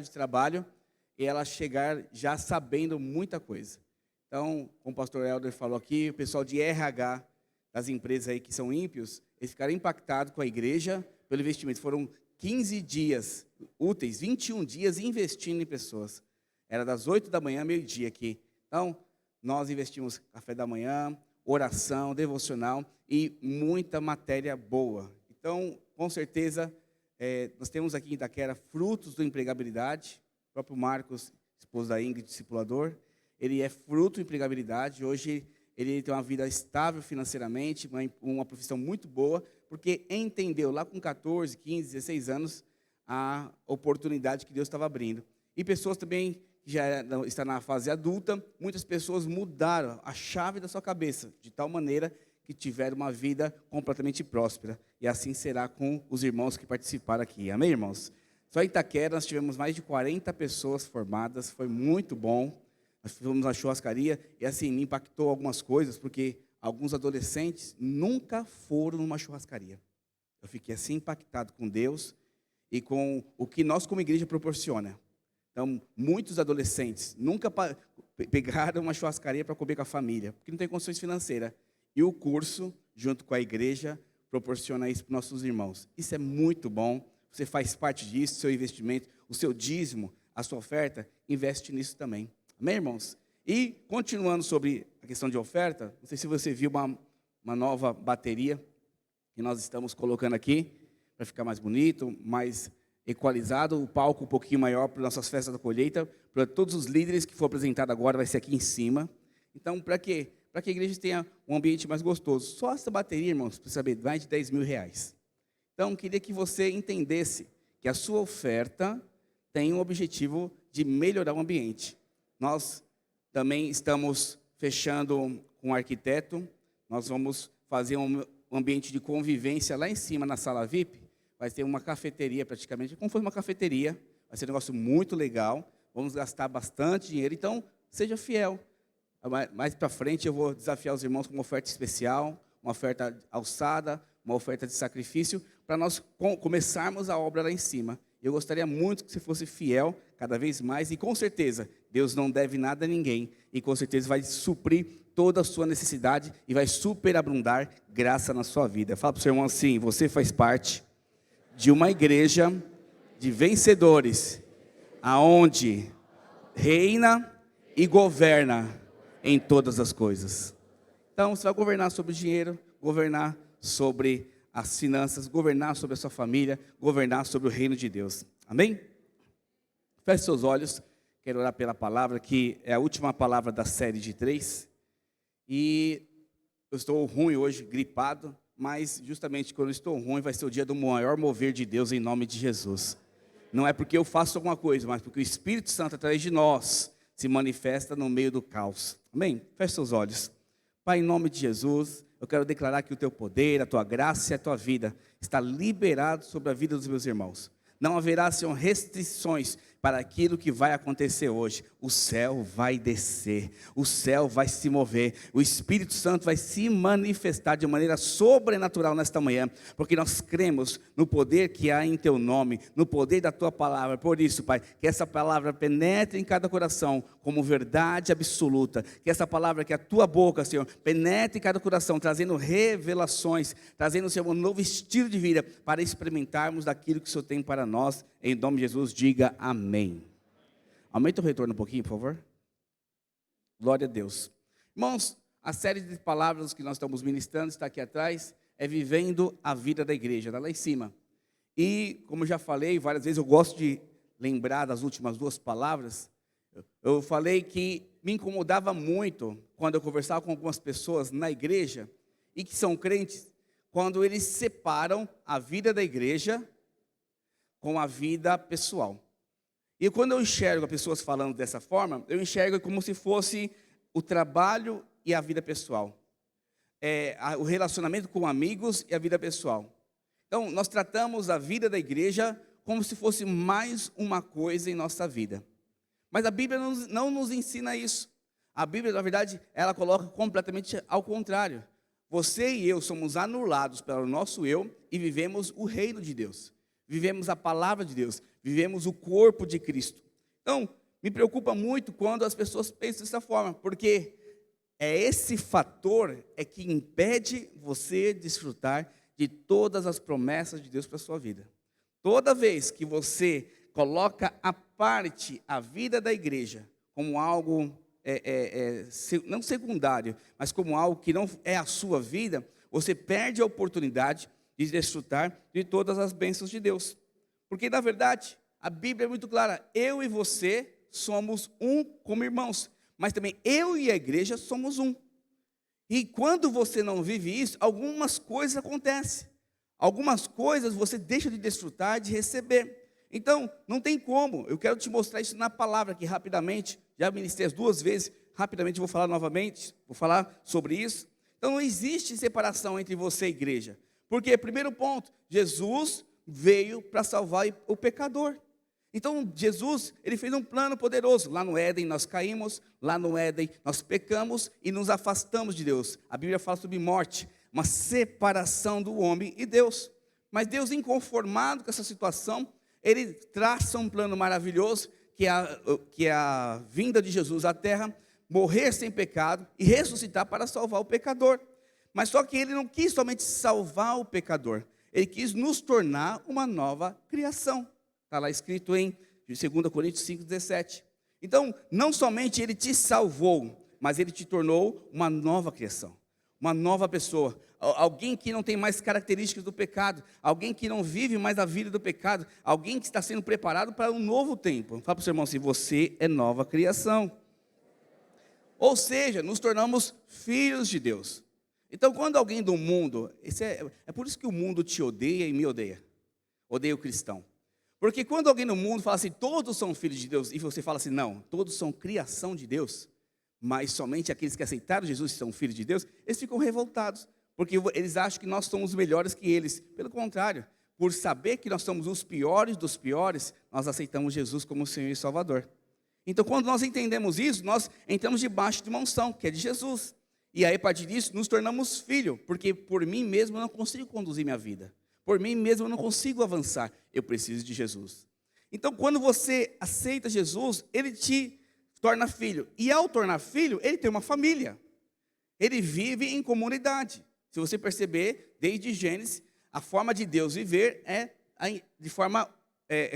de trabalho e ela chegar já sabendo muita coisa. Então, como o pastor Helder falou aqui, o pessoal de RH das empresas aí que são ímpios, eles ficaram impactados com a igreja pelo investimento. Foram 15 dias úteis, 21 dias investindo em pessoas. Era das 8 da manhã, meio-dia aqui. Então, nós investimos café da manhã, oração, devocional e muita matéria boa. Então, com certeza, nós temos aqui em Itaquera frutos da empregabilidade. O próprio Marcos, esposo da Ingrid, discipulador, ele é fruto de empregabilidade. Hoje, ele tem uma vida estável financeiramente, uma profissão muito boa, porque entendeu lá com 14, 15, 16 anos a oportunidade que Deus estava abrindo. E pessoas também que já estão na fase adulta, muitas pessoas mudaram a chave da sua cabeça, de tal maneira que tiveram uma vida completamente próspera. E assim será com os irmãos que participaram aqui. Amém, irmãos? Só em Itaquera nós tivemos mais de 40 pessoas formadas, foi muito bom. Nós fomos na churrascaria e assim, me impactou algumas coisas, porque alguns adolescentes nunca foram numa churrascaria. Eu fiquei assim impactado com Deus e com o que nós como igreja proporciona. Então, muitos adolescentes nunca pegaram uma churrascaria para comer com a família, porque não tem condições financeiras. E o curso, junto com a igreja, proporciona isso para os nossos irmãos. Isso é muito bom, você faz parte disso, seu investimento, o seu dízimo, a sua oferta, investe nisso também. Amém, irmãos? E, continuando sobre a questão de oferta, não sei se você viu uma nova bateria que nós estamos colocando aqui, para ficar mais bonito, mais equalizado, o palco um pouquinho maior para nossas festas da colheita, para todos os líderes que for apresentado agora, vai ser aqui em cima. Então, para quê? Para que a igreja tenha um ambiente mais gostoso. Só essa bateria, irmãos, para saber, mais de 10 mil reais. Então, queria que você entendesse que a sua oferta tem um objetivo de melhorar o ambiente. Nós também estamos fechando com um arquiteto, nós vamos fazer um ambiente de convivência lá em cima na sala VIP, vai ter uma cafeteria praticamente, como se fosse uma cafeteria, vai ser um negócio muito legal, vamos gastar bastante dinheiro, então seja fiel. Mais para frente eu vou desafiar os irmãos com uma oferta especial, uma oferta alçada, uma oferta de sacrifício, para nós começarmos a obra lá em cima. Eu gostaria muito que você fosse fiel cada vez mais, e com certeza, Deus não deve nada a ninguém, e com certeza vai suprir toda a sua necessidade, e vai superabundar graça na sua vida. Fala para o seu irmão assim, você faz parte de uma igreja de vencedores, aonde reina e governa em todas as coisas. Então, você vai governar sobre o dinheiro, governar sobre as finanças, governar sobre a sua família, governar sobre o reino de Deus. Amém? Feche seus olhos, quero orar pela palavra, que é a última palavra da série de 3. E eu estou ruim hoje, gripado, mas justamente quando eu estou ruim, vai ser o dia do maior mover de Deus em nome de Jesus. Não é porque eu faço alguma coisa, mas porque o Espírito Santo, através de nós, se manifesta no meio do caos. Amém? Feche seus olhos. Pai, em nome de Jesus, eu quero declarar que o teu poder, a tua graça e a tua vida está liberado sobre a vida dos meus irmãos. Não haverá, Senhor, restrições para aquilo que vai acontecer hoje. O céu vai descer, o céu vai se mover, o Espírito Santo vai se manifestar de maneira sobrenatural nesta manhã, porque nós cremos no poder que há em teu nome, no poder da tua palavra. Por isso, Pai, que essa palavra penetre em cada coração como verdade absoluta, que essa palavra, que a tua boca, Senhor, penetre em cada coração, trazendo revelações, trazendo, Senhor, um novo estilo de vida, para experimentarmos daquilo que o Senhor tem para nós. Em nome de Jesus, diga amém. Aumenta o retorno um pouquinho, por favor. Glória a Deus. Irmãos, a série de palavras que nós estamos ministrando, está aqui atrás, é Vivendo a Vida da Igreja, está lá em cima. E, como eu já falei várias vezes, eu gosto de lembrar das últimas duas palavras. Eu falei que me incomodava muito quando eu conversava com algumas pessoas na igreja, e que são crentes, quando eles separam a vida da igreja com a vida pessoal. E quando eu enxergo pessoas falando dessa forma, eu enxergo como se fosse o trabalho e a vida pessoal. O relacionamento com amigos e a vida pessoal. Então, nós tratamos a vida da igreja como se fosse mais uma coisa em nossa vida. Mas a Bíblia não nos ensina isso. A Bíblia, na verdade, ela coloca completamente ao contrário. Você e eu somos anulados pelo nosso eu e vivemos o reino de Deus. Vivemos a palavra de Deus, vivemos o corpo de Cristo. Então, me preocupa muito quando as pessoas pensam dessa forma, porque esse fator que impede você desfrutar de todas as promessas de Deus para a sua vida. Toda vez que você coloca à parte a vida da igreja como algo não secundário, mas como algo que não é a sua vida, você perde a oportunidade de desfrutar de todas as bênçãos de Deus. Porque, na verdade, a Bíblia é muito clara, eu e você somos um como irmãos, mas também eu e a igreja somos um. E quando você não vive isso, algumas coisas acontecem. Algumas coisas você deixa de desfrutar, de receber. Então, não tem como. Eu quero te mostrar isso na palavra aqui rapidamente. Já ministrei as 2 vezes, rapidamente vou falar novamente, vou falar sobre isso. Então, não existe separação entre você e a igreja. Porque, primeiro ponto, Jesus veio para salvar o pecador. Então, Jesus, ele fez um plano poderoso. Lá no Éden nós caímos, lá no Éden nós pecamos e nos afastamos de Deus. A Bíblia fala sobre morte, uma separação do homem e Deus. Mas Deus, inconformado com essa situação, ele traça um plano maravilhoso, que é a vinda de Jesus à terra, morrer sem pecado e ressuscitar para salvar o pecador. Mas só que ele não quis somente salvar o pecador, ele quis nos tornar uma nova criação. Está lá escrito em 2 Coríntios 5,17. Então, não somente ele te salvou, mas ele te tornou uma nova criação, uma nova pessoa, alguém que não tem mais características do pecado, alguém que não vive mais a vida do pecado, alguém que está sendo preparado para um novo tempo. Fala para o seu irmão assim, você é nova criação. Ou seja, nos tornamos filhos de Deus. Então, quando alguém do mundo, é por isso que o mundo te odeia e me odeia o cristão. Porque quando alguém no mundo fala assim, todos são filhos de Deus, e você fala assim, não, todos são criação de Deus, mas somente aqueles que aceitaram Jesus são filhos de Deus, eles ficam revoltados, porque eles acham que nós somos melhores que eles. Pelo contrário, por saber que nós somos os piores dos piores, nós aceitamos Jesus como Senhor e Salvador. Então, quando nós entendemos isso, nós entramos debaixo de uma unção, que é de Jesus. E aí, a partir disso, nos tornamos filhos, porque por mim mesmo eu não consigo conduzir minha vida. Por mim mesmo eu não consigo avançar, eu preciso de Jesus. Então, quando você aceita Jesus, ele te torna filho. E ao tornar filho, ele tem uma família. Ele vive em comunidade. Se você perceber, desde Gênesis, a forma de Deus viver é de forma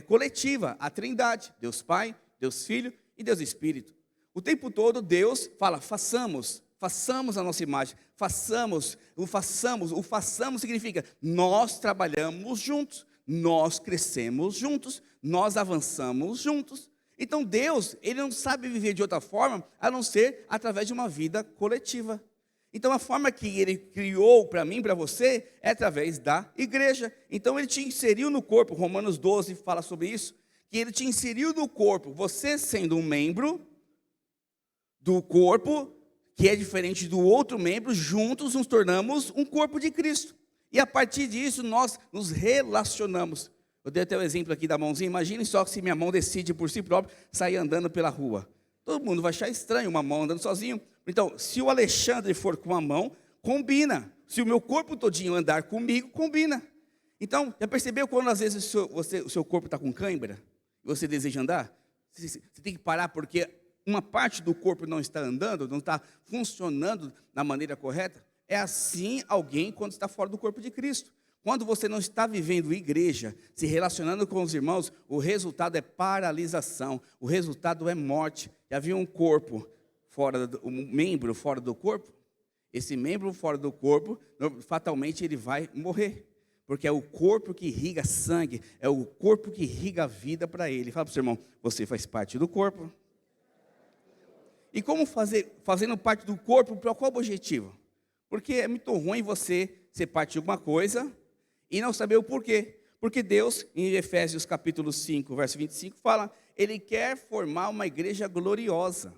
coletiva, a Trindade. Deus Pai, Deus Filho e Deus Espírito. O tempo todo Deus fala, façamos a nossa imagem, o façamos significa, nós trabalhamos juntos, nós crescemos juntos, nós avançamos juntos. Então Deus, ele não sabe viver de outra forma, a não ser através de uma vida coletiva. Então a forma que ele criou para mim, para você, é através da igreja. Então ele te inseriu no corpo, Romanos 12 fala sobre isso, que ele te inseriu no corpo, você sendo um membro do corpo, que é diferente do outro membro, juntos nos tornamos um corpo de Cristo. E a partir disso nós nos relacionamos. Eu dei até o exemplo aqui da mãozinha, imagine só que se minha mão decide por si própria sair andando pela rua. Todo mundo vai achar estranho uma mão andando sozinho. Então, se o Alexandre for com a mão, combina. Se o meu corpo todinho andar comigo, combina. Então, já percebeu quando às vezes o seu corpo está com cãibra e você deseja andar? Você tem que parar porque uma parte do corpo não está andando, não está funcionando da maneira correta. É assim alguém quando está fora do corpo de Cristo. Quando você não está vivendo igreja, se relacionando com os irmãos, o resultado é paralisação, o resultado é morte. Já viu um corpo um membro fora do corpo? Esse membro fora do corpo, fatalmente ele vai morrer. Porque é o corpo que irriga sangue, é o corpo que irriga a vida para ele. Fala para o seu irmão, você faz parte do corpo. E como fazendo parte do corpo, para qual objetivo? Porque é muito ruim você ser parte de alguma coisa e não saber o porquê. Porque Deus, em Efésios capítulo 5, verso 25, fala, Ele quer formar uma igreja gloriosa.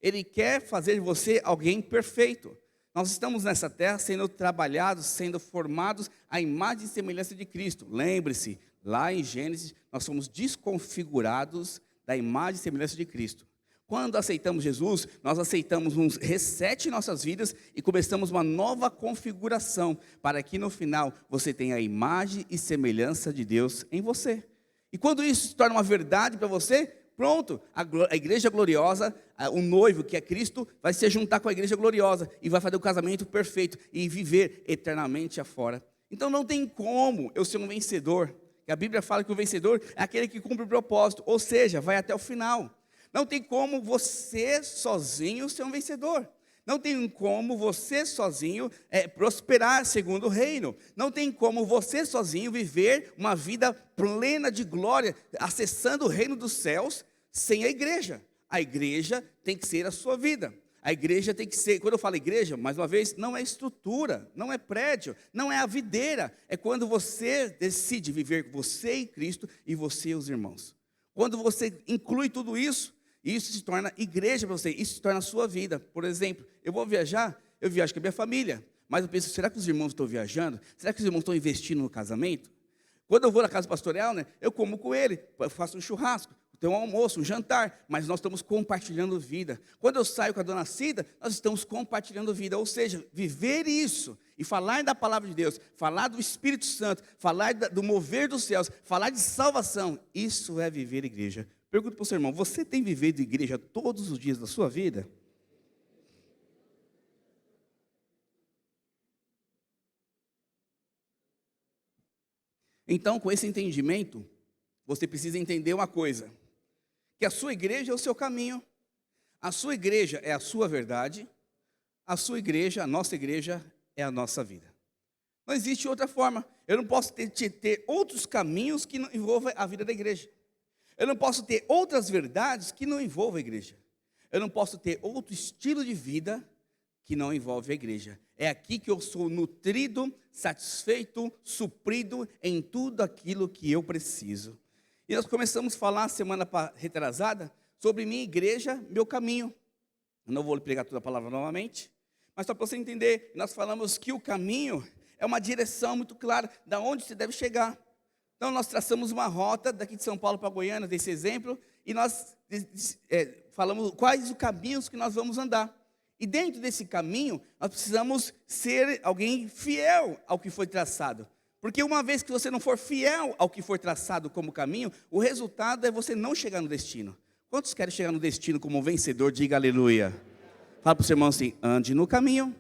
Ele quer fazer de você alguém perfeito. Nós estamos nessa terra sendo trabalhados, sendo formados à imagem e semelhança de Cristo. Lembre-se, lá em Gênesis, nós somos desconfigurados da imagem e semelhança de Cristo. Quando aceitamos Jesus, nós aceitamos um reset em nossas vidas e começamos uma nova configuração, para que no final você tenha a imagem e semelhança de Deus em você. E quando isso se torna uma verdade para você, pronto, a igreja gloriosa, o noivo que é Cristo, vai se juntar com a igreja gloriosa e vai fazer o casamento perfeito e viver eternamente afora. Então não tem como eu ser um vencedor, que a Bíblia fala que o vencedor é aquele que cumpre o propósito, ou seja, vai até o final. Não tem como você sozinho ser um vencedor. Não tem como você sozinho prosperar segundo o reino. Não tem como você sozinho viver uma vida plena de glória, acessando o reino dos céus, sem a igreja. A igreja tem que ser a sua vida. A igreja tem que ser, quando eu falo igreja, mais uma vez, não é estrutura, não é prédio, não é a videira. É quando você decide viver você e Cristo e você e os irmãos. Quando você inclui tudo isso se torna igreja para você, isso se torna a sua vida. Por exemplo, eu vou viajar, eu viajo com a minha família, mas eu penso, será que os irmãos estão viajando? Será que os irmãos estão investindo no casamento? Quando eu vou na casa pastoral, eu como com ele, eu faço um churrasco, tem um almoço, um jantar, mas nós estamos compartilhando vida. Quando eu saio com a dona Cida, nós estamos compartilhando vida, ou seja, viver isso, e falar da palavra de Deus, falar do Espírito Santo, falar do mover dos céus, falar de salvação, isso é viver igreja. Pergunto para o seu irmão, você tem vivido igreja todos os dias da sua vida? Então, com esse entendimento, você precisa entender uma coisa, que a sua igreja é o seu caminho, a sua igreja é a sua verdade, a sua igreja, a nossa igreja, é a nossa vida. Não existe outra forma, eu não posso ter outros caminhos que não envolvam a vida da igreja. Eu não posso ter outras verdades que não envolvam a igreja. Eu não posso ter outro estilo de vida que não envolve a igreja. É aqui que eu sou nutrido, satisfeito, suprido em tudo aquilo que eu preciso. E nós começamos a falar semana retrasada sobre minha igreja, meu caminho. Eu não vou pregar toda a palavra novamente, mas só para você entender, nós falamos que o caminho é uma direção muito clara de onde você deve chegar. Então, nós traçamos uma rota daqui de São Paulo para Goiânia, desse exemplo, e nós falamos quais os caminhos que nós vamos andar. E dentro desse caminho, nós precisamos ser alguém fiel ao que foi traçado. Porque uma vez que você não for fiel ao que foi traçado como caminho, o resultado é você não chegar no destino. Quantos querem chegar no destino como vencedor? Diga aleluia. Fala para o seu irmão assim, ande no caminho.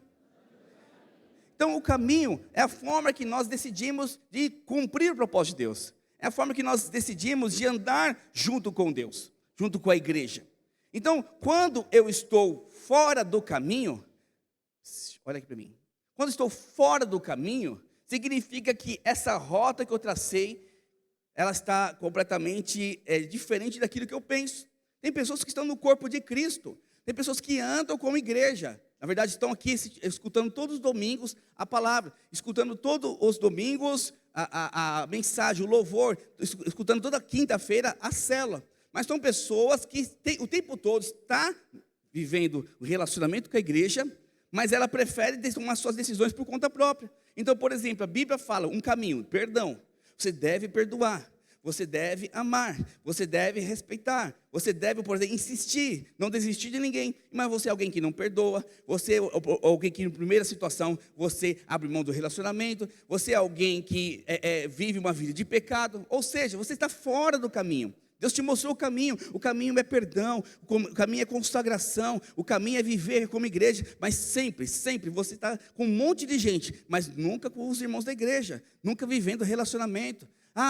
Então, o caminho é a forma que nós decidimos de cumprir o propósito de Deus. É a forma que nós decidimos de andar junto com Deus, junto com a igreja. Então, quando eu estou fora do caminho, olha aqui para mim. Quando estou fora do caminho, significa que essa rota que eu tracei, ela está completamente diferente daquilo que eu penso. Tem pessoas que estão no corpo de Cristo, tem pessoas que andam como igreja. Na verdade, estão aqui escutando todos os domingos a palavra, escutando todos os domingos a mensagem, o louvor, escutando toda quinta-feira a célula. Mas são pessoas que o tempo todo estão vivendo o relacionamento com a igreja, mas ela prefere tomar suas decisões por conta própria. Então, por exemplo, a Bíblia fala um caminho, perdão. Você deve perdoar. Você deve amar, você deve respeitar, você deve, por exemplo, insistir, não desistir de ninguém. Mas você é alguém que não perdoa, você é alguém que, na primeira situação, você abre mão do relacionamento, você é alguém que vive uma vida de pecado, ou seja, você está fora do caminho. Deus te mostrou o caminho é perdão, o caminho é consagração, o caminho é viver como igreja, mas sempre, sempre você está com um monte de gente, mas nunca com os irmãos da igreja, nunca vivendo relacionamento.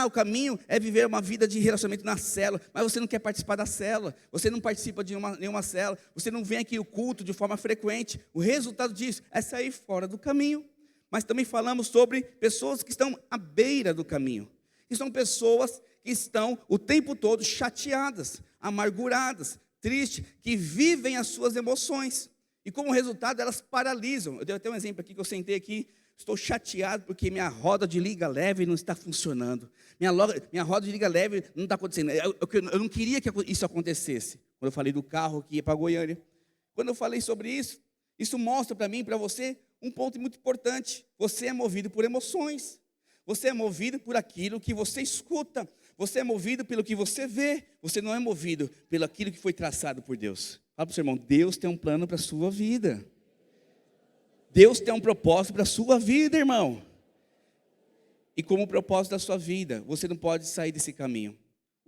O caminho é viver uma vida de relacionamento na célula, mas você não quer participar da célula, você não participa de nenhuma célula, você não vem aqui ao culto de forma frequente. O resultado disso é sair fora do caminho. Mas também falamos sobre pessoas que estão à beira do caminho, que são pessoas que estão o tempo todo chateadas, amarguradas, tristes, que vivem as suas emoções, e como resultado elas paralisam. Eu dei até um exemplo aqui que eu sentei aqui. Estou chateado porque minha roda de liga leve não está funcionando. Minha roda de liga leve não está acontecendo. Eu não queria que isso acontecesse. Quando eu falei do carro que ia para Goiânia. Quando eu falei sobre isso, isso mostra para mim e para você um ponto muito importante. Você é movido por emoções. Você é movido por aquilo que você escuta. Você é movido pelo que você vê. Você não é movido pelo aquilo que foi traçado por Deus. Fala para o seu irmão, Deus tem um plano para a sua vida. Deus tem um propósito para a sua vida, irmão. E como propósito da sua vida, você não pode sair desse caminho.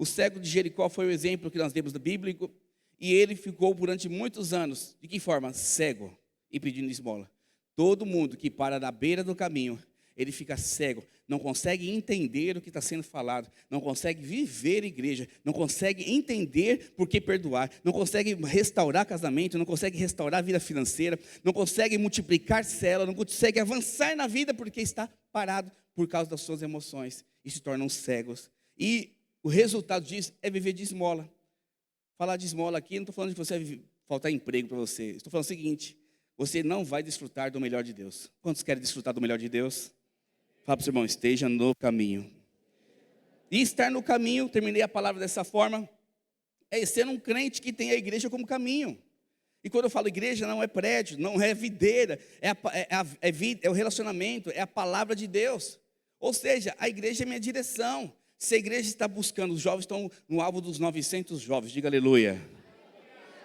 O cego de Jericó foi o exemplo que nós demos do bíblico, e ele ficou durante muitos anos, de que forma? Cego e pedindo esmola. Todo mundo que para na beira do caminho, ele fica cego, não consegue entender o que está sendo falado, não consegue viver igreja, não consegue entender por que perdoar, não consegue restaurar casamento, não consegue restaurar a vida financeira, não consegue multiplicar célula, não consegue avançar na vida porque está parado por causa das suas emoções e se tornam cegos. E o resultado disso é viver de esmola. Falar de esmola aqui, não estou falando de você faltar emprego para você, estou falando o seguinte: você não vai desfrutar do melhor de Deus. Quantos querem desfrutar do melhor de Deus? Fala para o seu irmão, esteja no caminho. E estar no caminho, terminei a palavra dessa forma, é ser um crente que tem a igreja como caminho. E quando eu falo igreja, não é prédio, não é videira, é o relacionamento, é a palavra de Deus. Ou seja, a igreja é minha direção. Se a igreja está buscando, os jovens estão no alvo dos 900 jovens, diga aleluia.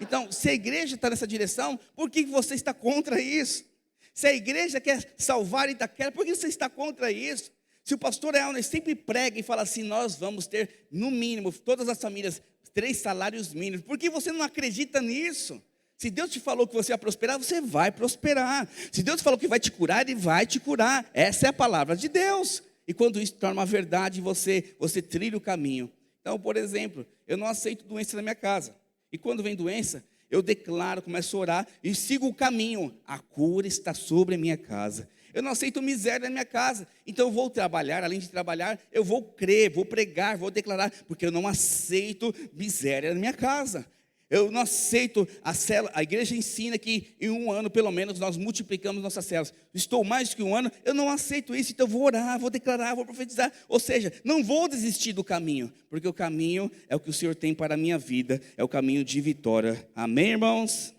Então, se a igreja está nessa direção, por que você está contra isso? Se a igreja quer salvar Itaquera, por que você está contra isso? Se o pastor Elner sempre prega e fala assim, nós vamos ter, no mínimo, todas as famílias, 3 salários mínimos, por que você não acredita nisso? Se Deus te falou que você vai prosperar, você vai prosperar. Se Deus te falou que vai te curar, Ele vai te curar. Essa é a palavra de Deus. E quando isso torna uma verdade, você trilha o caminho. Então, por exemplo, eu não aceito doença na minha casa. E quando vem doença, eu declaro, começo a orar e sigo o caminho. A cura está sobre a minha casa. Eu não aceito miséria na minha casa. Então eu vou trabalhar, além de trabalhar, eu vou crer, vou pregar, vou declarar, porque eu não aceito miséria na minha casa. Eu não aceito a igreja ensina que em 1 ano, pelo menos, nós multiplicamos nossas células. Estou mais do que 1 ano, eu não aceito isso, então eu vou orar, vou declarar, vou profetizar. Ou seja, não vou desistir do caminho, porque o caminho é o que o Senhor tem para a minha vida, é o caminho de vitória. Amém, irmãos?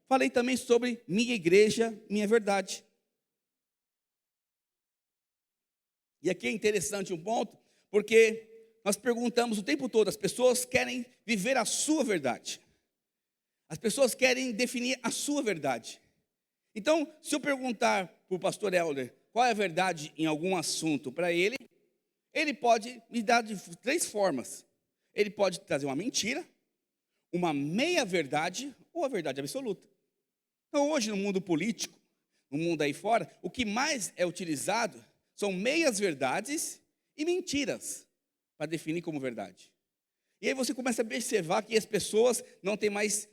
Falei também sobre minha igreja, minha verdade. E aqui é interessante um ponto, porque nós perguntamos o tempo todo, as pessoas querem viver a sua verdade. As pessoas querem definir a sua verdade. Então, se eu perguntar para o pastor Elder qual é a verdade em algum assunto para ele, ele pode me dar de 3 formas. Ele pode trazer uma mentira, uma meia-verdade ou a verdade absoluta. Então, hoje no mundo político, no mundo aí fora, o que mais é utilizado são meias-verdades e mentiras para definir como verdade. E aí você começa a observar que as pessoas não têm mais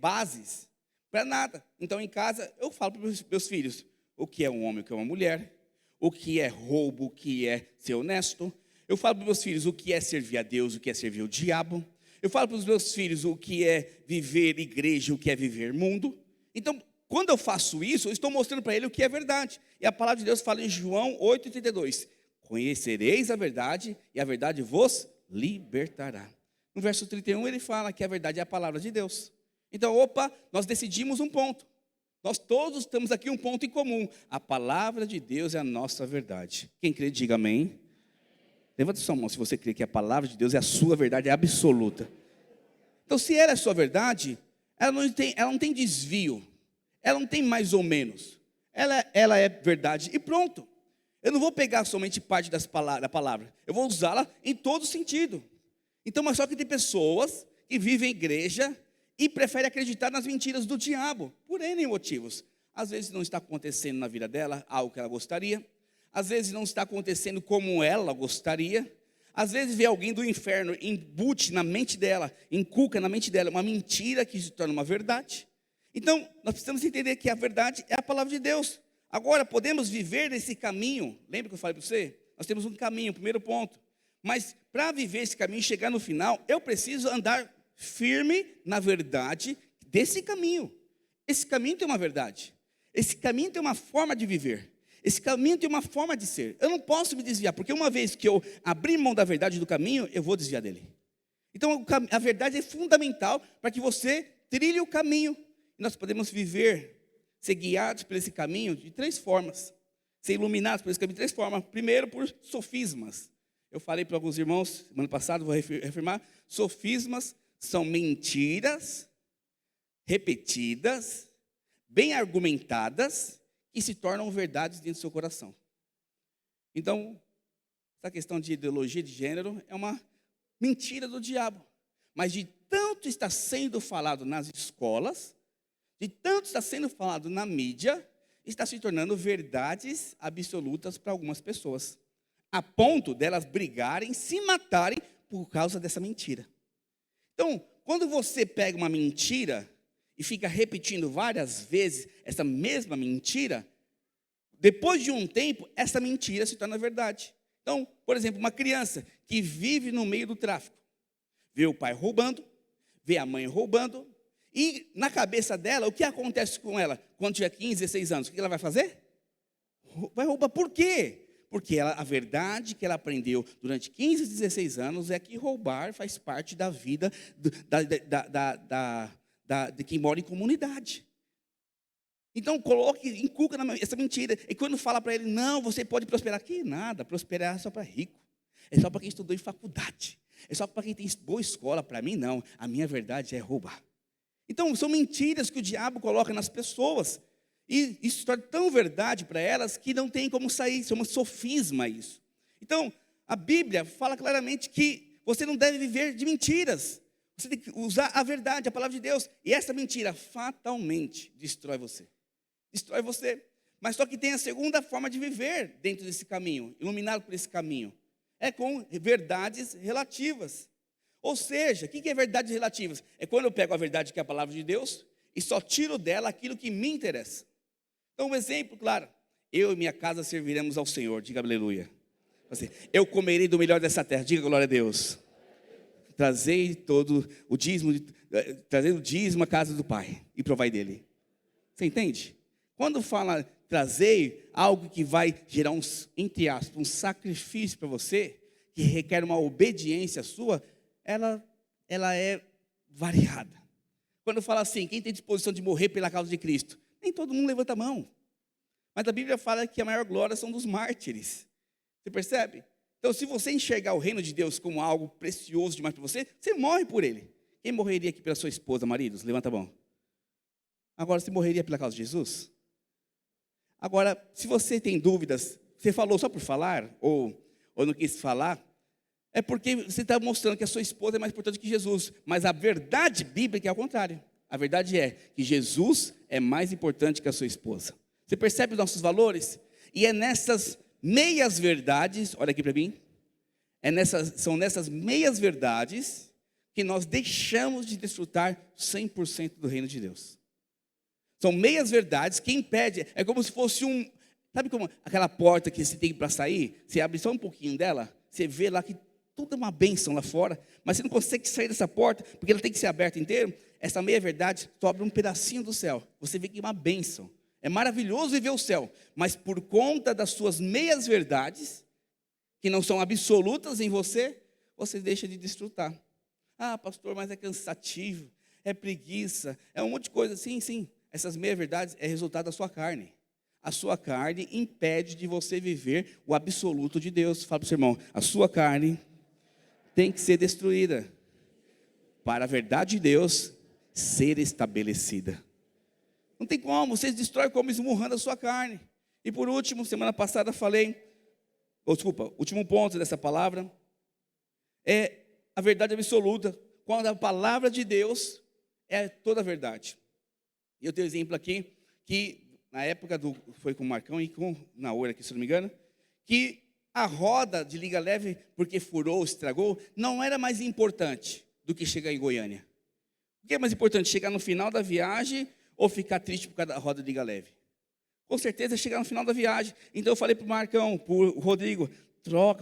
bases para nada. Então em casa eu falo para os meus filhos o que é um homem, o que é uma mulher, o que é roubo, o que é ser honesto. Eu falo para os meus filhos o que é servir a Deus, o que é servir o diabo. Eu falo para os meus filhos o que é viver igreja, o que é viver mundo. Então, quando eu faço isso, eu estou mostrando para ele o que é verdade. E a palavra de Deus fala em João 8,32. Conhecereis a verdade e a verdade vos libertará. No verso 31 ele fala que a verdade é a palavra de Deus. Então, nós decidimos um ponto. Nós todos temos aqui um ponto em comum. A palavra de Deus é a nossa verdade. Quem crê, diga amém. Levanta sua mão se você crê que a palavra de Deus é a sua verdade, é absoluta. Então, se ela é a sua verdade, ela não tem desvio. Ela não tem mais ou menos. Ela é verdade e pronto. Eu não vou pegar somente parte da palavra. Eu vou usá-la em todo sentido. Então, mas só que tem pessoas que vivem em igreja e preferem acreditar nas mentiras do diabo, por N motivos. Às vezes não está acontecendo na vida dela algo que ela gostaria. Às vezes não está acontecendo como ela gostaria. Às vezes vê alguém do inferno, embute na mente dela, inculca na mente dela uma mentira que se torna uma verdade. Então, nós precisamos entender que a verdade é a palavra de Deus. Agora, podemos viver nesse caminho. Lembra que eu falei para você? Nós temos um caminho, primeiro ponto. Mas para viver esse caminho e chegar no final, eu preciso andar firme na verdade desse caminho. Esse caminho tem uma verdade. Esse caminho tem uma forma de viver. Esse caminho tem uma forma de ser. Eu não posso me desviar, porque uma vez que eu abrir mão da verdade do caminho, eu vou desviar dele. Então, a verdade é fundamental para que você trilhe o caminho. E nós podemos viver, ser guiados por esse caminho de 3 formas. Ser iluminados por esse caminho de 3 formas. Primeiro, por sofismas. Eu falei para alguns irmãos, semana passada, vou reafirmar. Sofismas são mentiras repetidas, bem argumentadas, que se tornam verdades dentro do seu coração. Então, essa questão de ideologia de gênero é uma Mentira do diabo. Mas de tanto está sendo falado nas escolas, de tanto está sendo falado na mídia, está se tornando verdades absolutas para algumas pessoas, a ponto delas brigarem, se matarem por causa dessa mentira. Então, quando você pega uma mentira e fica repetindo várias vezes essa mesma mentira, depois de um tempo, essa mentira se torna verdade. Então, por exemplo, uma criança que vive no meio do tráfico, vê o pai roubando, vê a mãe roubando, e na cabeça dela, o que acontece com ela quando tiver 15, 16 anos? O que ela vai fazer? Vai roubar. Por quê? Porque a verdade que ela aprendeu durante 15, 16 anos é que roubar faz parte da vida de quem mora em comunidade. Então, inculca essa mentira. E quando fala para ele, não, você pode prosperar aqui, nada, prosperar é só para rico. É só para quem estudou em faculdade. É só para quem tem boa escola. Para mim, não. A minha verdade é roubar. Então, são mentiras que o diabo coloca nas pessoas. E isso se torna tão verdade para elas que não tem como sair. Chama sofisma isso. Então, a Bíblia fala claramente que você não deve viver de mentiras. Você tem que usar a verdade, a palavra de Deus. E essa mentira fatalmente destrói você. Destrói você. Mas só que tem a segunda forma de viver dentro desse caminho, iluminado por esse caminho. É com verdades relativas. Ou seja, o que é verdades relativas? É quando eu pego a verdade que é a palavra de Deus e só tiro dela aquilo que me interessa. Então, um exemplo, claro. Eu e minha casa serviremos ao Senhor. Diga aleluia. Assim, eu comerei do melhor dessa terra. Diga glória a Deus. Trazei todo o dízimo, trazei o dízimo à casa do Pai e provai dele. Você entende? Quando fala trazei algo que vai gerar entre aspas, um sacrifício para você, que requer uma obediência sua, ela é variada. Quando fala assim, quem tem disposição de morrer pela causa de Cristo? Nem todo mundo levanta a mão. Mas a Bíblia fala que a maior glória são dos mártires. Você percebe? Então, se você enxergar o reino de Deus como algo precioso demais para você, você morre por ele. Quem morreria aqui pela sua esposa, maridos? Levanta a mão. Agora, você morreria pela causa de Jesus? Agora, se você tem dúvidas, você falou só por falar, ou não quis falar, é porque você está mostrando que a sua esposa é mais importante que Jesus. Mas a verdade bíblica é ao contrário. A verdade é que Jesus é mais importante que a sua esposa. Você percebe os nossos valores? E é nessas meias verdades, olha aqui para mim, são nessas meias verdades que nós deixamos de desfrutar 100% do reino de Deus. São meias verdades que impedem, é como se fosse sabe como aquela porta que você tem para sair, você abre só um pouquinho dela, você vê lá que tudo é uma bênção lá fora, mas você não consegue sair dessa porta, porque ela tem que ser aberta inteira. Essa meia verdade só abre um pedacinho do céu, você vê que é uma bênção. É maravilhoso viver o céu, mas por conta das suas meias verdades, que não são absolutas em você, você deixa de desfrutar. Ah, pastor, mas é cansativo, é preguiça, é um monte de coisa. Sim, sim, essas meias verdades é resultado da sua carne. A sua carne impede de você viver o absoluto de Deus. Fala para o seu irmão, a sua carne tem que ser destruída para a verdade de Deus ser estabelecida. Não tem como, você destrói como esmurrando a sua carne. E por último, semana passada último ponto dessa palavra, é a verdade absoluta, quando a palavra de Deus é toda a verdade. E eu tenho um exemplo aqui, que na época foi com o Marcão e com Naor aqui, se não me engano, que a roda de liga leve, porque furou, estragou, não era mais importante do que chegar em Goiânia. O que é mais importante, chegar no final da viagem ou ficar triste por causa da roda de liga leve? Com certeza chegar no final da viagem. Então eu falei para o Marcão, para o Rodrigo,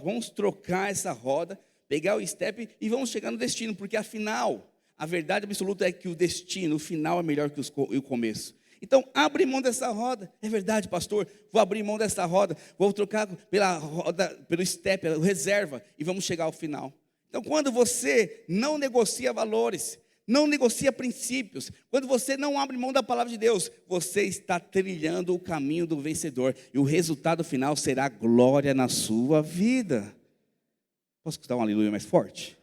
vamos trocar essa roda, pegar o step e vamos chegar no destino, porque afinal, a verdade absoluta é que o destino, o final é melhor que o começo. Então, abre mão dessa roda. É verdade, pastor, vou abrir mão dessa roda, vou trocar pela roda, pelo step, pela reserva, e vamos chegar ao final. Então, quando você não negocia valores, não negocia princípios, quando você não abre mão da palavra de Deus, você está trilhando o caminho do vencedor, e o resultado final será glória na sua vida. Posso escutar um aleluia mais forte?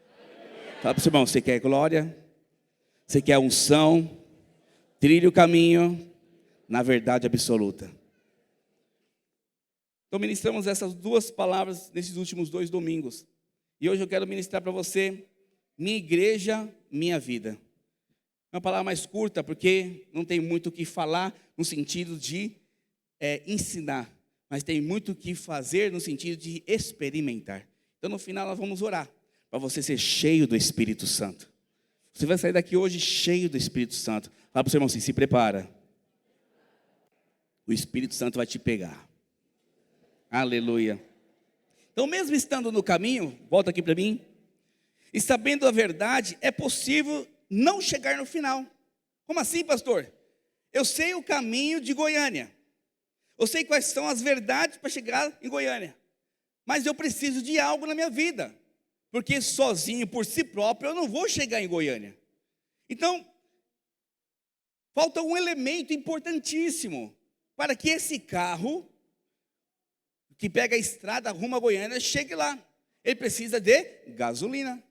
Fala para o seu irmão, você quer glória? Você quer unção? Trilhe o caminho na verdade absoluta. Então ministramos essas duas palavras nesses últimos 2 domingos. E hoje eu quero ministrar para você, minha igreja, minha vida. É uma palavra mais curta, porque não tem muito o que falar no sentido de ensinar, mas tem muito o que fazer no sentido de experimentar. Então, no final, nós vamos orar para você ser cheio do Espírito Santo. Você vai sair daqui hoje cheio do Espírito Santo. Fala para o seu irmão assim, se prepara. O Espírito Santo vai te pegar. Aleluia. Então, mesmo estando no caminho, volta aqui para mim, e sabendo a verdade, é possível não chegar no final. Como assim, pastor? Eu sei o caminho de Goiânia. Eu sei quais são as verdades para chegar em Goiânia. Mas eu preciso de algo na minha vida. Porque sozinho, por si próprio, eu não vou chegar em Goiânia. Então, falta um elemento importantíssimo para que esse carro que pega a estrada rumo a Goiânia chegue lá. Ele precisa de gasolina.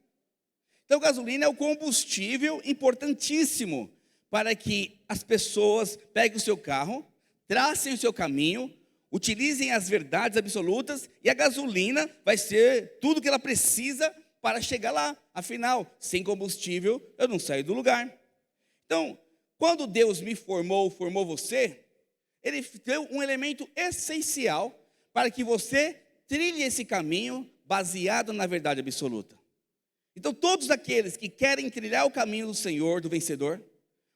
Então, gasolina é o combustível importantíssimo para que as pessoas peguem o seu carro, tracem o seu caminho, utilizem as verdades absolutas, e a gasolina vai ser tudo que ela precisa para chegar lá. Afinal, sem combustível, eu não saio do lugar. Então, quando Deus me formou você, Ele deu um elemento essencial para que você trilhe esse caminho baseado na verdade absoluta. Então, todos aqueles que querem trilhar o caminho do Senhor, do vencedor,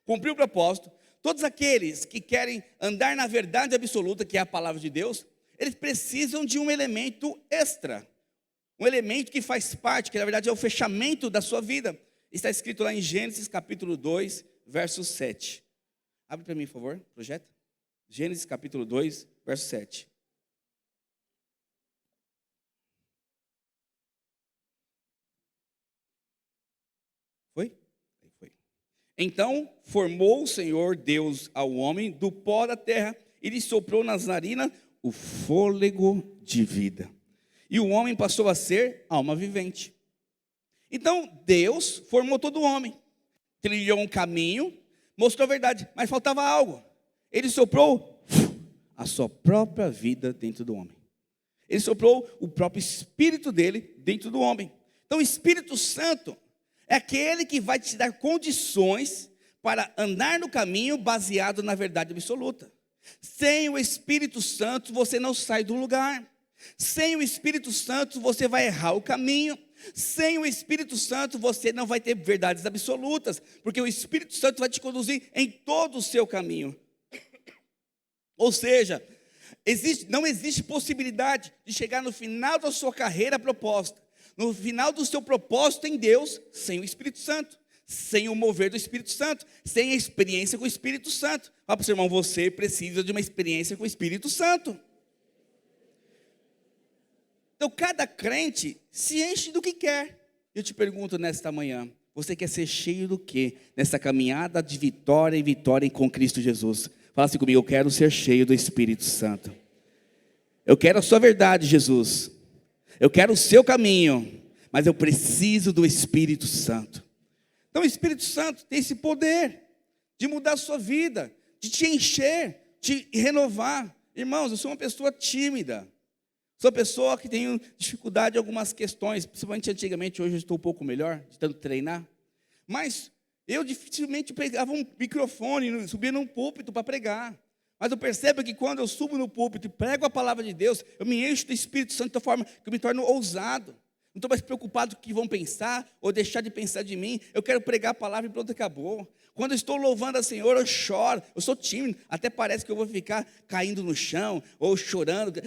cumprir o propósito, todos aqueles que querem andar na verdade absoluta, que é a palavra de Deus, eles precisam de um elemento extra, um elemento que faz parte, que na verdade é o fechamento da sua vida. Está escrito lá em Gênesis capítulo 2, verso 7. Abre para mim, por favor, projeta. Gênesis capítulo 2, verso 7. Foi? Foi. Então formou o Senhor Deus ao homem do pó da terra e lhe soprou nas narinas o fôlego de vida. E o homem passou a ser alma vivente. Então Deus formou todo o homem, trilhou um caminho, mostrou a verdade, mas faltava algo. Ele soprou a sua própria vida dentro do homem. Ele soprou o próprio Espírito dele dentro do homem. Então o Espírito Santo é aquele que vai te dar condições para andar no caminho baseado na verdade absoluta. Sem o Espírito Santo, você não sai do lugar. Sem o Espírito Santo, você vai errar o caminho. Sem o Espírito Santo, você não vai ter verdades absolutas, porque o Espírito Santo vai te conduzir em todo o seu caminho. Ou seja, não existe possibilidade de chegar no final da sua carreira proposta, no final do seu propósito em Deus, sem o Espírito Santo, sem o mover do Espírito Santo, sem a experiência com o Espírito Santo. Fala para o seu irmão, você precisa de uma experiência com o Espírito Santo. Então, cada crente se enche do que quer. Eu te pergunto nesta manhã, você quer ser cheio do quê? Nessa caminhada de vitória em vitória com Cristo Jesus. Fala assim comigo, eu quero ser cheio do Espírito Santo. Eu quero a sua verdade, Jesus. Eu quero o seu caminho, mas eu preciso do Espírito Santo. Então o Espírito Santo tem esse poder de mudar a sua vida, de te encher, de renovar. Irmãos, eu sou uma pessoa tímida. Sou uma pessoa que tem dificuldade em algumas questões, principalmente antigamente, hoje eu estou um pouco melhor, de tanto treinar. Mas eu dificilmente pegava um microfone, subia num púlpito para pregar. Mas eu percebo que quando eu subo no púlpito e prego a palavra de Deus, eu me encho do Espírito Santo de tal forma que eu me torno ousado. Não estou mais preocupado com o que vão pensar ou deixar de pensar de mim. Eu quero pregar a palavra e pronto, acabou. Quando eu estou louvando a Senhor, eu choro. Eu sou tímido, até parece que eu vou ficar caindo no chão ou chorando,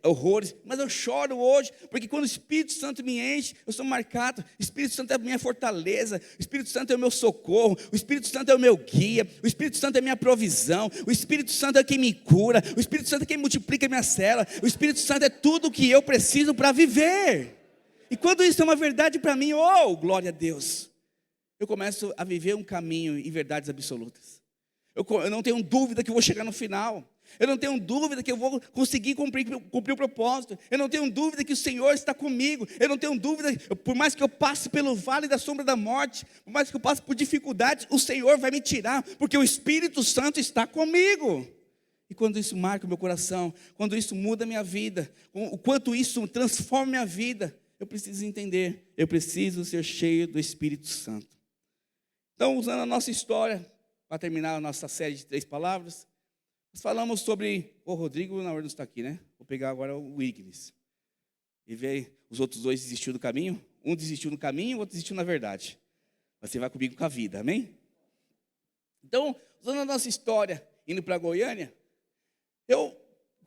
horrores. Mas eu choro hoje, porque quando o Espírito Santo me enche, eu sou marcado. O Espírito Santo é a minha fortaleza. O Espírito Santo é o meu socorro. O Espírito Santo é o meu guia. O Espírito Santo é a minha provisão. O Espírito Santo é quem me cura. O Espírito Santo é quem multiplica a minha célula. O Espírito Santo é tudo o que eu preciso para viver. E quando isso é uma verdade para mim, oh, glória a Deus, eu começo a viver um caminho em verdades absolutas. Eu não tenho dúvida que eu vou chegar no final. Eu não tenho dúvida que eu vou conseguir cumprir o propósito. Eu não tenho dúvida que o Senhor está comigo. Eu não tenho dúvida, por mais que eu passe pelo vale da sombra da morte, por mais que eu passe por dificuldades, o Senhor vai me tirar, porque o Espírito Santo está comigo. E quando isso marca o meu coração, quando isso muda a minha vida, o quanto isso transforma a minha vida, eu preciso entender, eu preciso ser cheio do Espírito Santo. Então, usando a nossa história, para terminar a nossa série de 3 palavras, nós falamos sobre, o Rodrigo na hora não está aqui, né? Vou pegar agora o Ignis. E ver, os outros 2 desistiu do caminho. Um desistiu no caminho, o outro desistiu na verdade. Você vai comigo com a vida, amém? Então, usando a nossa história, indo para Goiânia,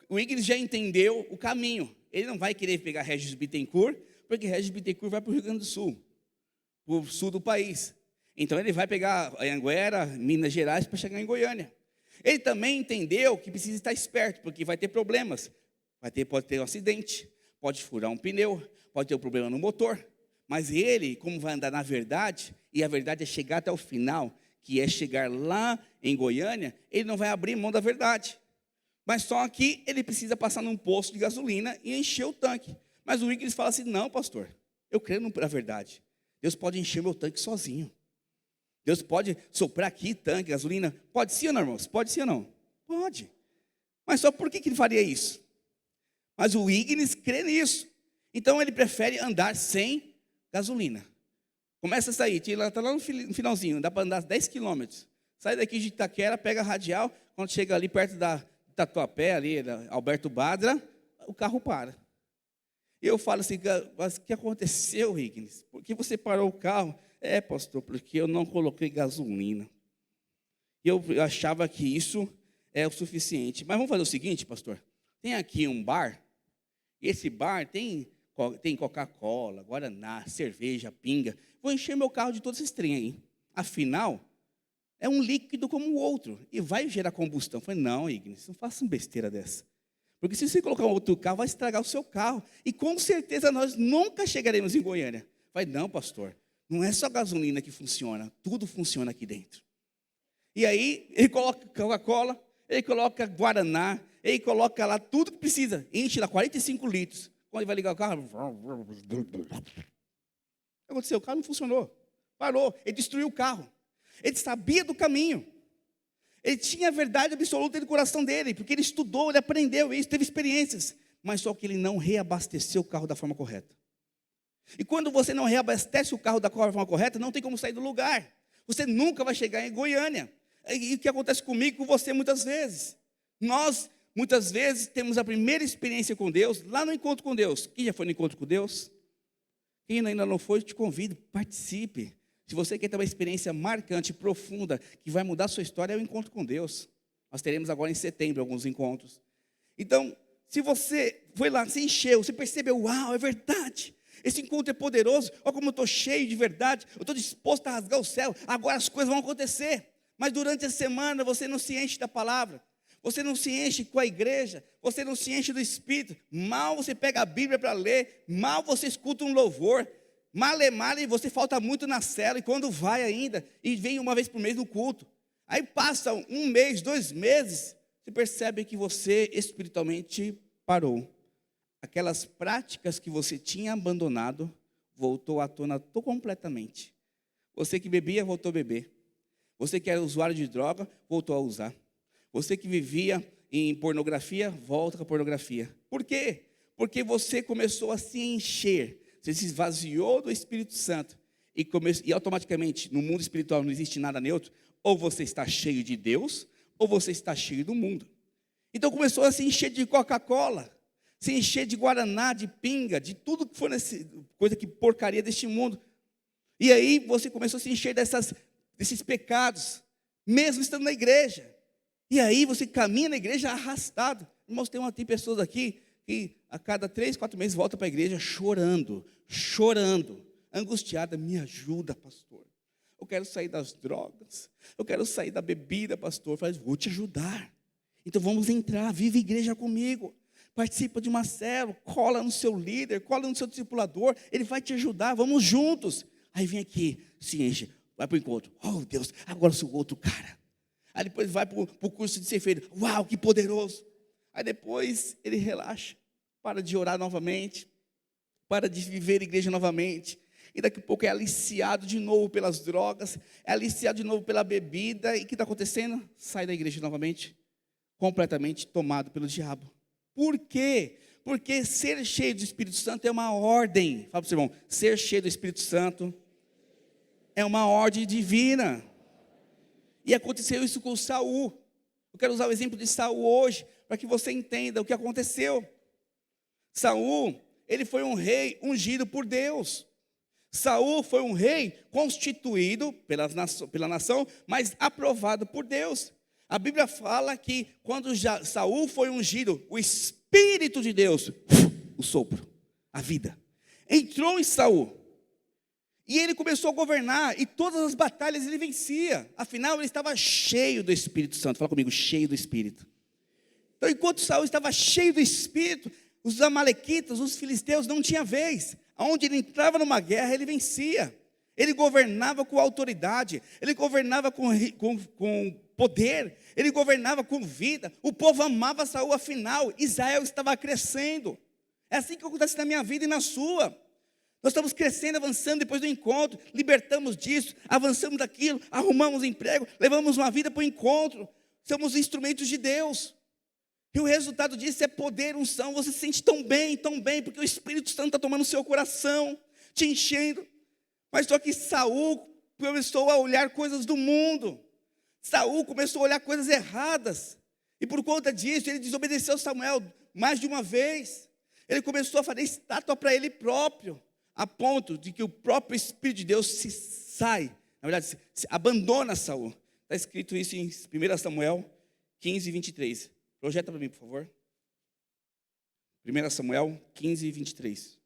o Ignis já entendeu o caminho. Ele não vai querer pegar Regis Bittencourt, porque Regis Bittencourt vai para o Rio Grande do Sul, para o sul do país. Então, ele vai pegar Anhanguera, Minas Gerais, para chegar em Goiânia. Ele também entendeu que precisa estar esperto, porque vai ter problemas. Pode ter um acidente, pode furar um pneu, pode ter um problema no motor. Mas ele, como vai andar na verdade, e a verdade é chegar até o final, que é chegar lá em Goiânia, ele não vai abrir mão da verdade. Mas só que ele precisa passar num posto de gasolina e encher o tanque. Mas o Ignis fala assim, não, pastor, eu creio na verdade. Deus pode encher meu tanque sozinho. Deus pode soprar aqui tanque, gasolina. Pode sim ou não, irmãos? Pode sim ou não? Pode. Mas só por que ele faria isso? Mas o Ignis crê nisso. Então ele prefere andar sem gasolina. Começa a sair, está lá no finalzinho, dá para andar 10 quilômetros. Sai daqui de Itaquera, pega a radial, quando chega ali perto da Tatuapé, ali, da Alberto Badra, o carro para. E eu falo assim, mas o que aconteceu, Ignis? Por que você parou o carro? Pastor, porque eu não coloquei gasolina. E eu achava que isso é o suficiente. Mas vamos fazer o seguinte, pastor. Tem aqui um bar, e esse bar tem Coca-Cola, Guaraná, cerveja, pinga. Vou encher meu carro de todos esses trem aí. Afinal, é um líquido como o outro, e vai gerar combustão. Eu falei, não, Ignis, não faça uma besteira dessa. Porque se você colocar um outro carro, vai estragar o seu carro. E com certeza nós nunca chegaremos em Goiânia. Eu falei, não, pastor, não é só gasolina que funciona, tudo funciona aqui dentro. E aí, ele coloca Coca-Cola, ele coloca Guaraná, ele coloca lá tudo que precisa, enche lá 45 litros. Quando ele vai ligar o carro, o que aconteceu? O carro não funcionou, parou, ele destruiu o carro. Ele sabia do caminho, ele tinha a verdade absoluta no coração dele, porque ele estudou, ele aprendeu isso, teve experiências, mas só que ele não reabasteceu o carro da forma correta. E quando você não reabastece o carro da forma correta, não tem como sair do lugar. Você nunca vai chegar em Goiânia. E o que acontece comigo e com você muitas vezes? Nós, muitas vezes, temos a primeira experiência com Deus, lá no encontro com Deus. Quem já foi no encontro com Deus? Quem ainda não foi, eu te convido, participe. Se você quer ter uma experiência marcante, profunda, que vai mudar a sua história, é o encontro com Deus. Nós teremos agora em setembro alguns encontros. Então, se você foi lá, se encheu, você percebeu, uau, é verdade. Esse encontro é poderoso, olha como eu estou cheio de verdade, eu estou disposto a rasgar o céu, agora as coisas vão acontecer. Mas durante a semana você não se enche da palavra, você não se enche com a igreja, você não se enche do Espírito, mal você pega a Bíblia para ler, mal você escuta um louvor, male, você falta muito na cela, e quando vai ainda, e vem uma vez por mês no culto, aí passa 1 mês, 2 meses, você percebe que você espiritualmente parou. Aquelas práticas que você tinha abandonado, voltou à tona completamente. Você que bebia, voltou a beber. Você que era usuário de droga, voltou a usar. Você que vivia em pornografia, volta com a pornografia. Por quê? Porque você começou a se encher. Você se esvaziou do Espírito Santo. E automaticamente, no mundo espiritual não existe nada neutro. Ou você está cheio de Deus, ou você está cheio do mundo. Então começou a se encher de Coca-Cola, se encher de Guaraná, de pinga, de tudo que for coisa que porcaria deste mundo. E aí você começou a se encher desses pecados, mesmo estando na igreja. E aí você caminha na igreja arrastado. Irmãos, tem pessoas aqui que a cada 3, 4 meses voltam para a igreja chorando, angustiada. Me ajuda, pastor. Eu quero sair das drogas, eu quero sair da bebida, pastor. Eu falei, vou te ajudar. Então vamos entrar, vive igreja comigo. Participa de uma célula, cola no seu líder, cola no seu discipulador, ele vai te ajudar, vamos juntos. Aí vem aqui, se enche, vai para o encontro. Oh Deus, agora eu sou outro cara. Aí depois vai para o curso de ceifeiro. Uau, que poderoso. Aí depois ele relaxa, para de orar novamente, para de viver igreja novamente. E daqui a pouco é aliciado de novo pelas drogas, é aliciado de novo pela bebida. E o que está acontecendo? Sai da igreja novamente, completamente tomado pelo diabo. Por quê? Porque ser cheio do Espírito Santo é uma ordem. Fala para o seu irmão, ser cheio do Espírito Santo é uma ordem divina. E aconteceu isso com Saul. Eu quero usar o exemplo de Saul hoje, para que você entenda o que aconteceu. Saul, ele foi um rei ungido por Deus. Saul foi um rei constituído pela nação, mas aprovado por Deus. A Bíblia fala que quando Saul foi ungido, o Espírito de Deus, o sopro, a vida, entrou em Saul. E ele começou a governar, e todas as batalhas ele vencia. Afinal, ele estava cheio do Espírito Santo. Fala comigo, cheio do Espírito. Então, enquanto Saul estava cheio do Espírito, os amalequitas, os filisteus não tinham vez. Onde ele entrava numa guerra, ele vencia. Ele governava com autoridade, ele governava com poder, ele governava com vida. O povo amava Saul, afinal, Israel estava crescendo. É assim que acontece na minha vida e na sua. Nós estamos crescendo, avançando depois do encontro, libertamos disso, avançamos daquilo, arrumamos emprego, levamos uma vida para o encontro, somos instrumentos de Deus. E o resultado disso é poder, unção. Você se sente tão bem, porque o Espírito Santo está tomando o seu coração, te enchendo. Mas só que Saul começou a olhar coisas do mundo. Saul começou a olhar coisas erradas. E por conta disso, ele desobedeceu Samuel mais de uma vez. Ele começou a fazer estátua para ele próprio, a ponto de que o próprio Espírito de Deus na verdade, se abandona Saul. Está escrito isso em 1 Samuel 15, 23. Projeta para mim, por favor. 1 Samuel 15, 23.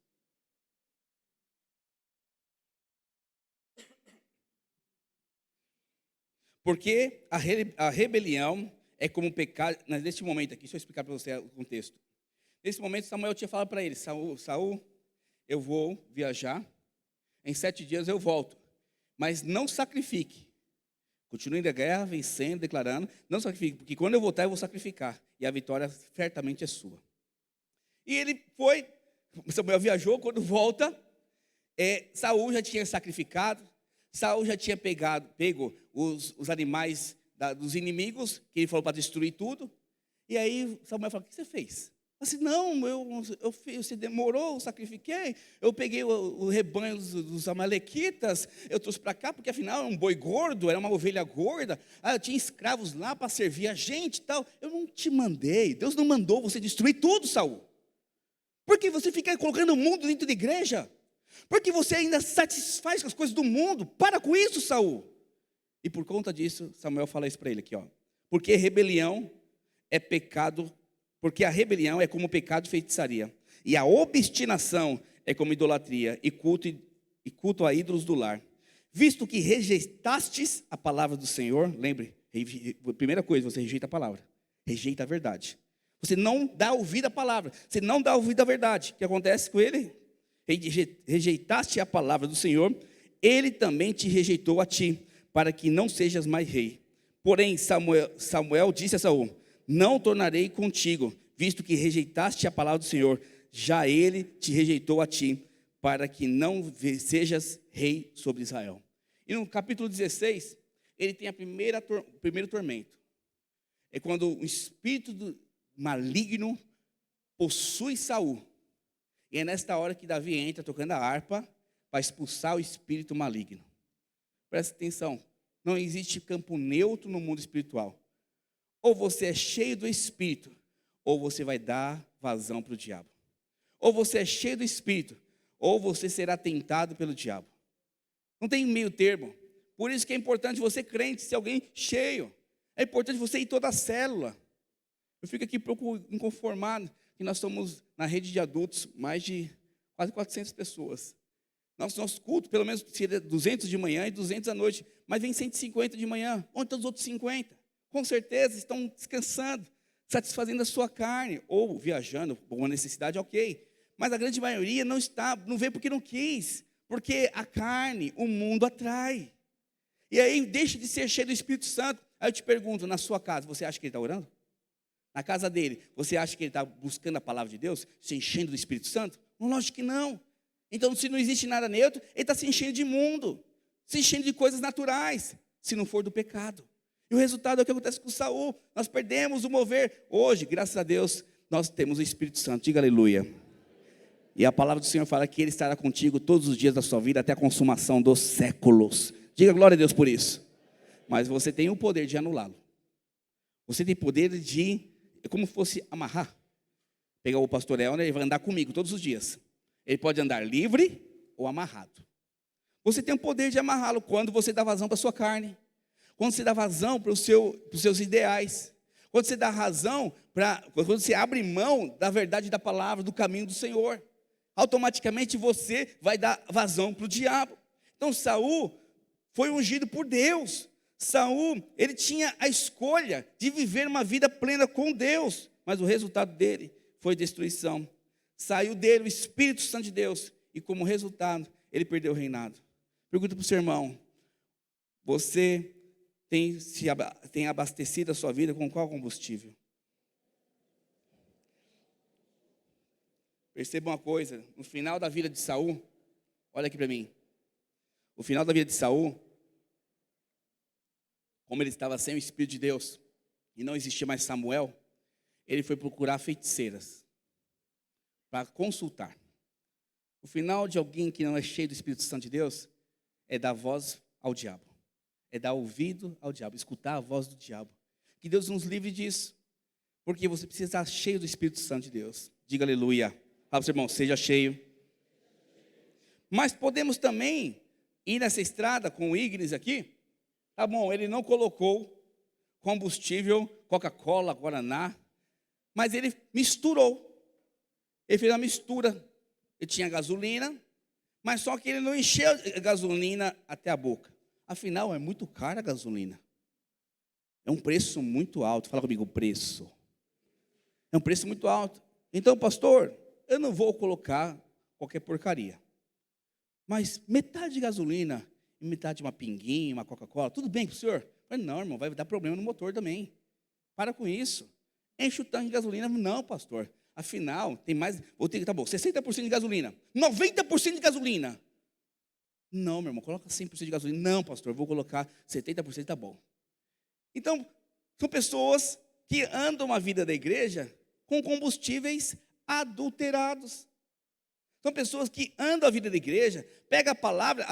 Porque a rebelião é como um pecado. Neste momento aqui, deixa eu explicar para você o contexto. Nesse momento, Samuel tinha falado para ele: Saul, eu vou viajar, em 7 dias eu volto, mas não sacrifique. Continue na guerra, vencendo, declarando, não sacrifique, porque quando eu voltar eu vou sacrificar, e a vitória certamente é sua. E ele foi, Samuel viajou, quando volta, Saul já tinha sacrificado, Saul já tinha pego os animais dos inimigos, que ele falou para destruir tudo, e aí Samuel falou: o que você fez? Assim, não, você demorou, eu sacrifiquei, eu peguei o rebanho dos amalequitas, eu trouxe para cá, porque afinal era um boi gordo, era uma ovelha gorda, eu tinha escravos lá para servir a gente e tal. Eu não te mandei, Deus não mandou você destruir tudo, Saul. Por que você fica colocando o mundo dentro da igreja? Por que você ainda satisfaz com as coisas do mundo? Para com isso, Saul. E por conta disso, Samuel fala isso para ele aqui, ó. Porque rebelião é pecado. Porque a rebelião é como pecado e feitiçaria, e a obstinação é como idolatria e culto a ídolos do lar. Visto que rejeitastes a palavra do Senhor, lembre, primeira coisa, você rejeita a palavra, rejeita a verdade. Você não dá ouvido à palavra, você não dá ouvido à verdade. O que acontece com ele? Rejeitaste a palavra do Senhor, ele também te rejeitou a ti, para que não sejas mais rei. Porém, Samuel disse a Saul: não tornarei contigo, visto que rejeitaste a palavra do Senhor, já ele te rejeitou a ti, para que não sejas rei sobre Israel. E no capítulo 16, ele tem o primeiro tormento. É quando o espírito maligno possui Saul. E é nesta hora que Davi entra tocando a harpa para expulsar o espírito maligno. Presta atenção, não existe campo neutro no mundo espiritual. Ou você é cheio do Espírito, ou você vai dar vazão para o diabo. Ou você é cheio do Espírito, ou você será tentado pelo diabo. Não tem meio termo. Por isso que é importante você crente, ser alguém cheio. É importante você ir toda a célula. Eu fico aqui pouco inconformado, que nós somos, na rede de adultos, mais de quase 400 pessoas. Nosso culto, pelo menos, seria 200 de manhã e 200 à noite, mas vem 150 de manhã. Onde estão os outros 50? Com certeza estão descansando, satisfazendo a sua carne, ou viajando por uma necessidade, ok. Mas a grande maioria não vê porque não quis, porque a carne, o mundo atrai. E aí deixa de ser cheio do Espírito Santo. Aí eu te pergunto, na sua casa, você acha que ele está orando? Na casa dele, você acha que ele está buscando a palavra de Deus, se enchendo do Espírito Santo? Lógico que não. Então, se não existe nada neutro, ele está se enchendo de mundo, se enchendo de coisas naturais, se não for do pecado. E o resultado é o que acontece com Saul. Nós perdemos o mover. Hoje, graças a Deus, nós temos o Espírito Santo. Diga aleluia. E a palavra do Senhor fala que Ele estará contigo todos os dias da sua vida, até a consumação dos séculos. Diga glória a Deus por isso. Mas você tem o poder de anulá-lo. Você tem poder de, é como se fosse amarrar. Pegar o pastor Elner e vai andar comigo todos os dias. Ele pode andar livre ou amarrado. Você tem o poder de amarrá-lo quando você dá vazão para a sua carne. Quando você dá vazão para os seus ideais. Quando você dá razão, quando você abre mão da verdade da palavra, do caminho do Senhor. Automaticamente você vai dar vazão para o diabo. Então Saul foi ungido por Deus. Saul, ele tinha a escolha de viver uma vida plena com Deus. Mas o resultado dele foi destruição. Saiu dele o Espírito Santo de Deus. E como resultado, ele perdeu o reinado. Pergunta para o seu irmão: você tem abastecido a sua vida com qual combustível? Perceba uma coisa, no final da vida de Saul, olha aqui para mim. O final da vida de Saul, como ele estava sem o Espírito de Deus, e não existia mais Samuel, ele foi procurar feiticeiras, para consultar. O final de alguém que não é cheio do Espírito Santo de Deus, é dar voz ao diabo. É dar ouvido ao diabo, escutar a voz do diabo. Que Deus nos livre disso. Porque você precisa estar cheio do Espírito Santo de Deus. Diga aleluia. Fala para o seu irmão, seja cheio. Mas podemos também ir nessa estrada com o Ignis aqui. Tá bom, ele não colocou combustível, Coca-Cola, Guaraná. Mas ele misturou. Ele fez uma mistura. Ele tinha gasolina, mas só que ele não encheu a gasolina até a boca. Afinal, é muito cara a gasolina. É um preço muito alto. Fala comigo, o preço. É um preço muito alto. Então, pastor, eu não vou colocar qualquer porcaria. Mas metade de gasolina e metade de uma pinguinha, uma Coca-Cola, tudo bem para o senhor? Mas não, irmão, vai dar problema no motor também. Para com isso. Enche o tanque de gasolina. Não, pastor. Afinal, tem mais, vou ter que, tá bom, 60% de gasolina, 90% de gasolina. Não, meu irmão, coloca 100% de gasolina. Não, pastor, vou colocar 70%, tá bom. Então, são pessoas que andam uma vida da igreja com combustíveis adulterados. São pessoas que andam a vida da igreja, pega a palavra,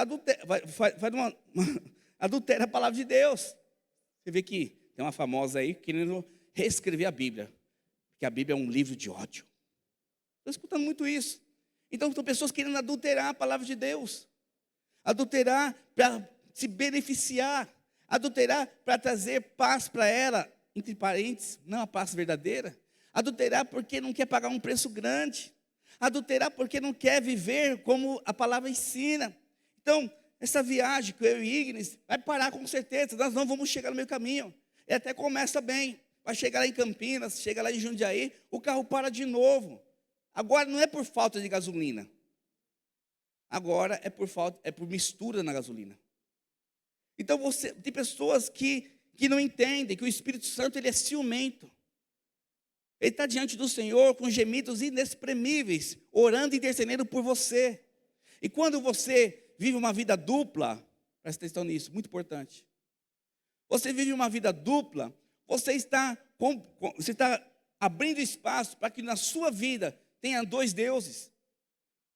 adultera a palavra de Deus. Você vê que tem uma famosa aí querendo reescrever a Bíblia. Que a Bíblia é um livro de ódio. Estou escutando muito isso. Então, são pessoas querendo adulterar a palavra de Deus. Adulterar para se beneficiar. Adulterar para trazer paz para ela, entre parentes, não a paz verdadeira. Adulterar porque não quer pagar um preço grande. Adulterar porque não quer viver como a palavra ensina. Então, essa viagem que eu e Ignis vai parar com certeza. Nós não vamos chegar no meio caminho. E até começa bem. Vai chegar lá em Campinas, chega lá em Jundiaí, o carro para de novo. Agora não é por falta de gasolina. Agora é por mistura na gasolina. Então tem pessoas que não entendem que o Espírito Santo ele é ciumento. Ele está diante do Senhor com gemidos inexprimíveis, orando e intercedendo por você. E quando você vive uma vida dupla, presta atenção nisso, muito importante. Você vive uma vida dupla. Você está abrindo espaço para que na sua vida tenha dois deuses.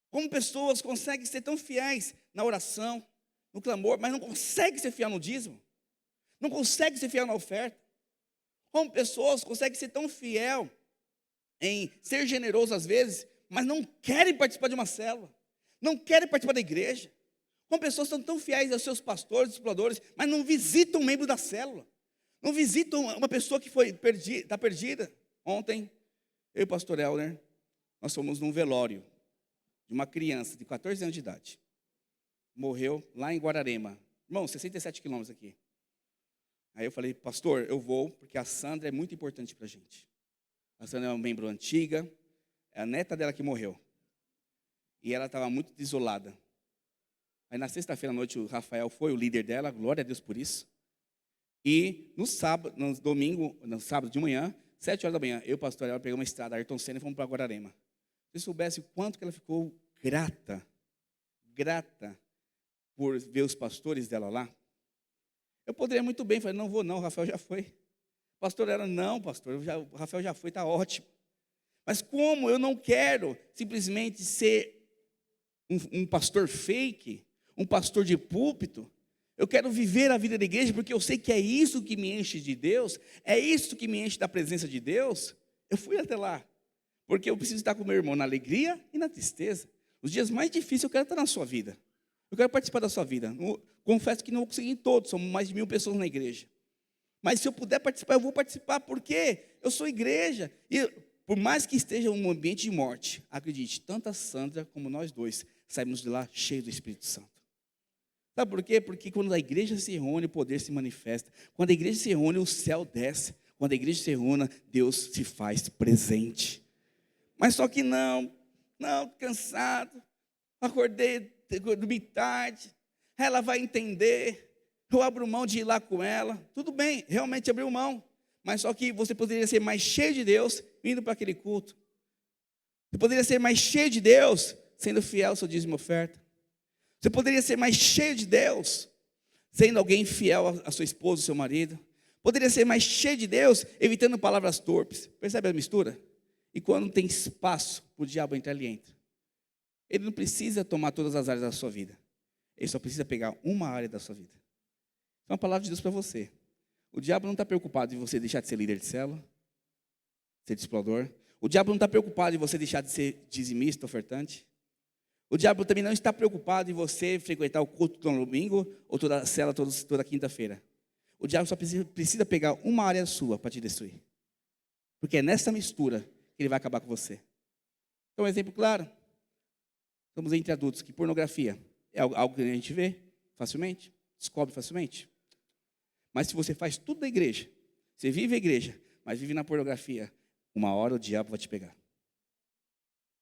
Como pessoas conseguem ser tão fiéis na oração, no clamor, mas não conseguem ser fiel no dízimo. Não conseguem ser fiel na oferta. Como pessoas conseguem ser tão fiel em ser generoso às vezes, mas não querem participar de uma célula. Não querem participar da igreja. Como pessoas são tão fiéis aos seus pastores, discipuladores, mas não visitam um membro da célula. Não visitam uma pessoa que está perdida. Ontem, eu e o pastor Elner, nós fomos num velório de uma criança de 14 anos de idade. Morreu lá em Guararema. Irmão, 67 quilômetros aqui. Aí eu falei, pastor, eu vou, porque a Sandra é muito importante para a gente. A Sandra é uma membro antiga, é a neta dela que morreu. E ela estava muito desolada. Aí na sexta-feira à noite, o Rafael foi o líder dela, glória a Deus por isso. E no sábado de manhã, 7 horas da manhã, eu e o pastor, ela pegou uma estrada, Ayrton Senna, e fomos para Guararema. Se você soubesse o quanto que ela ficou grata por ver os pastores dela lá, eu poderia muito bem falar, não vou não, o Rafael já foi. Pastor, ela, não, pastor, o Rafael já foi, está ótimo. Mas como eu não quero simplesmente ser um pastor fake, um pastor de púlpito, eu quero viver a vida da igreja, porque eu sei que é isso que me enche de Deus, é isso que me enche da presença de Deus. Eu fui até lá, porque eu preciso estar com meu irmão na alegria e na tristeza. Os dias mais difíceis eu quero estar na sua vida. Eu quero participar da sua vida. Confesso que não vou conseguir em todos, são mais de 1000 pessoas na igreja. Mas se eu puder participar, eu vou participar, porque eu sou igreja. E por mais que esteja um ambiente de morte, acredite, tanto a Sandra como nós dois saímos de lá cheios do Espírito Santo. Sabe por quê? Porque quando a igreja se reúne, o poder se manifesta. Quando a igreja se reúne, o céu desce. Quando a igreja se reúne, Deus se faz presente. Mas só que não, cansado, acordei, dormi tarde, ela vai entender, eu abro mão de ir lá com ela, tudo bem, realmente abriu mão, mas só que você poderia ser mais cheio de Deus, indo para aquele culto, você poderia ser mais cheio de Deus, sendo fiel ao seu dízimo e oferta, você poderia ser mais cheio de Deus, sendo alguém fiel à sua esposa, ao seu marido, poderia ser mais cheio de Deus, evitando palavras torpes, percebe a mistura? E quando tem espaço para o diabo entrar, ele entra. Ele não precisa tomar todas as áreas da sua vida. Ele só precisa pegar uma área da sua vida. É uma palavra de Deus para você. O diabo não está preocupado em você deixar de ser líder de célula, ser discipulador. O diabo não está preocupado em você deixar de ser dizimista, ofertante. O diabo também não está preocupado em você frequentar o culto todo domingo ou toda a célula toda quinta-feira. O diabo só precisa pegar uma área sua para te destruir. Porque é nessa mistura que ele vai acabar com você. Então, um exemplo claro. Estamos entre adultos, que pornografia é algo que a gente vê facilmente, descobre facilmente. Mas se você faz tudo da igreja, você vive a igreja, mas vive na pornografia, uma hora o diabo vai te pegar.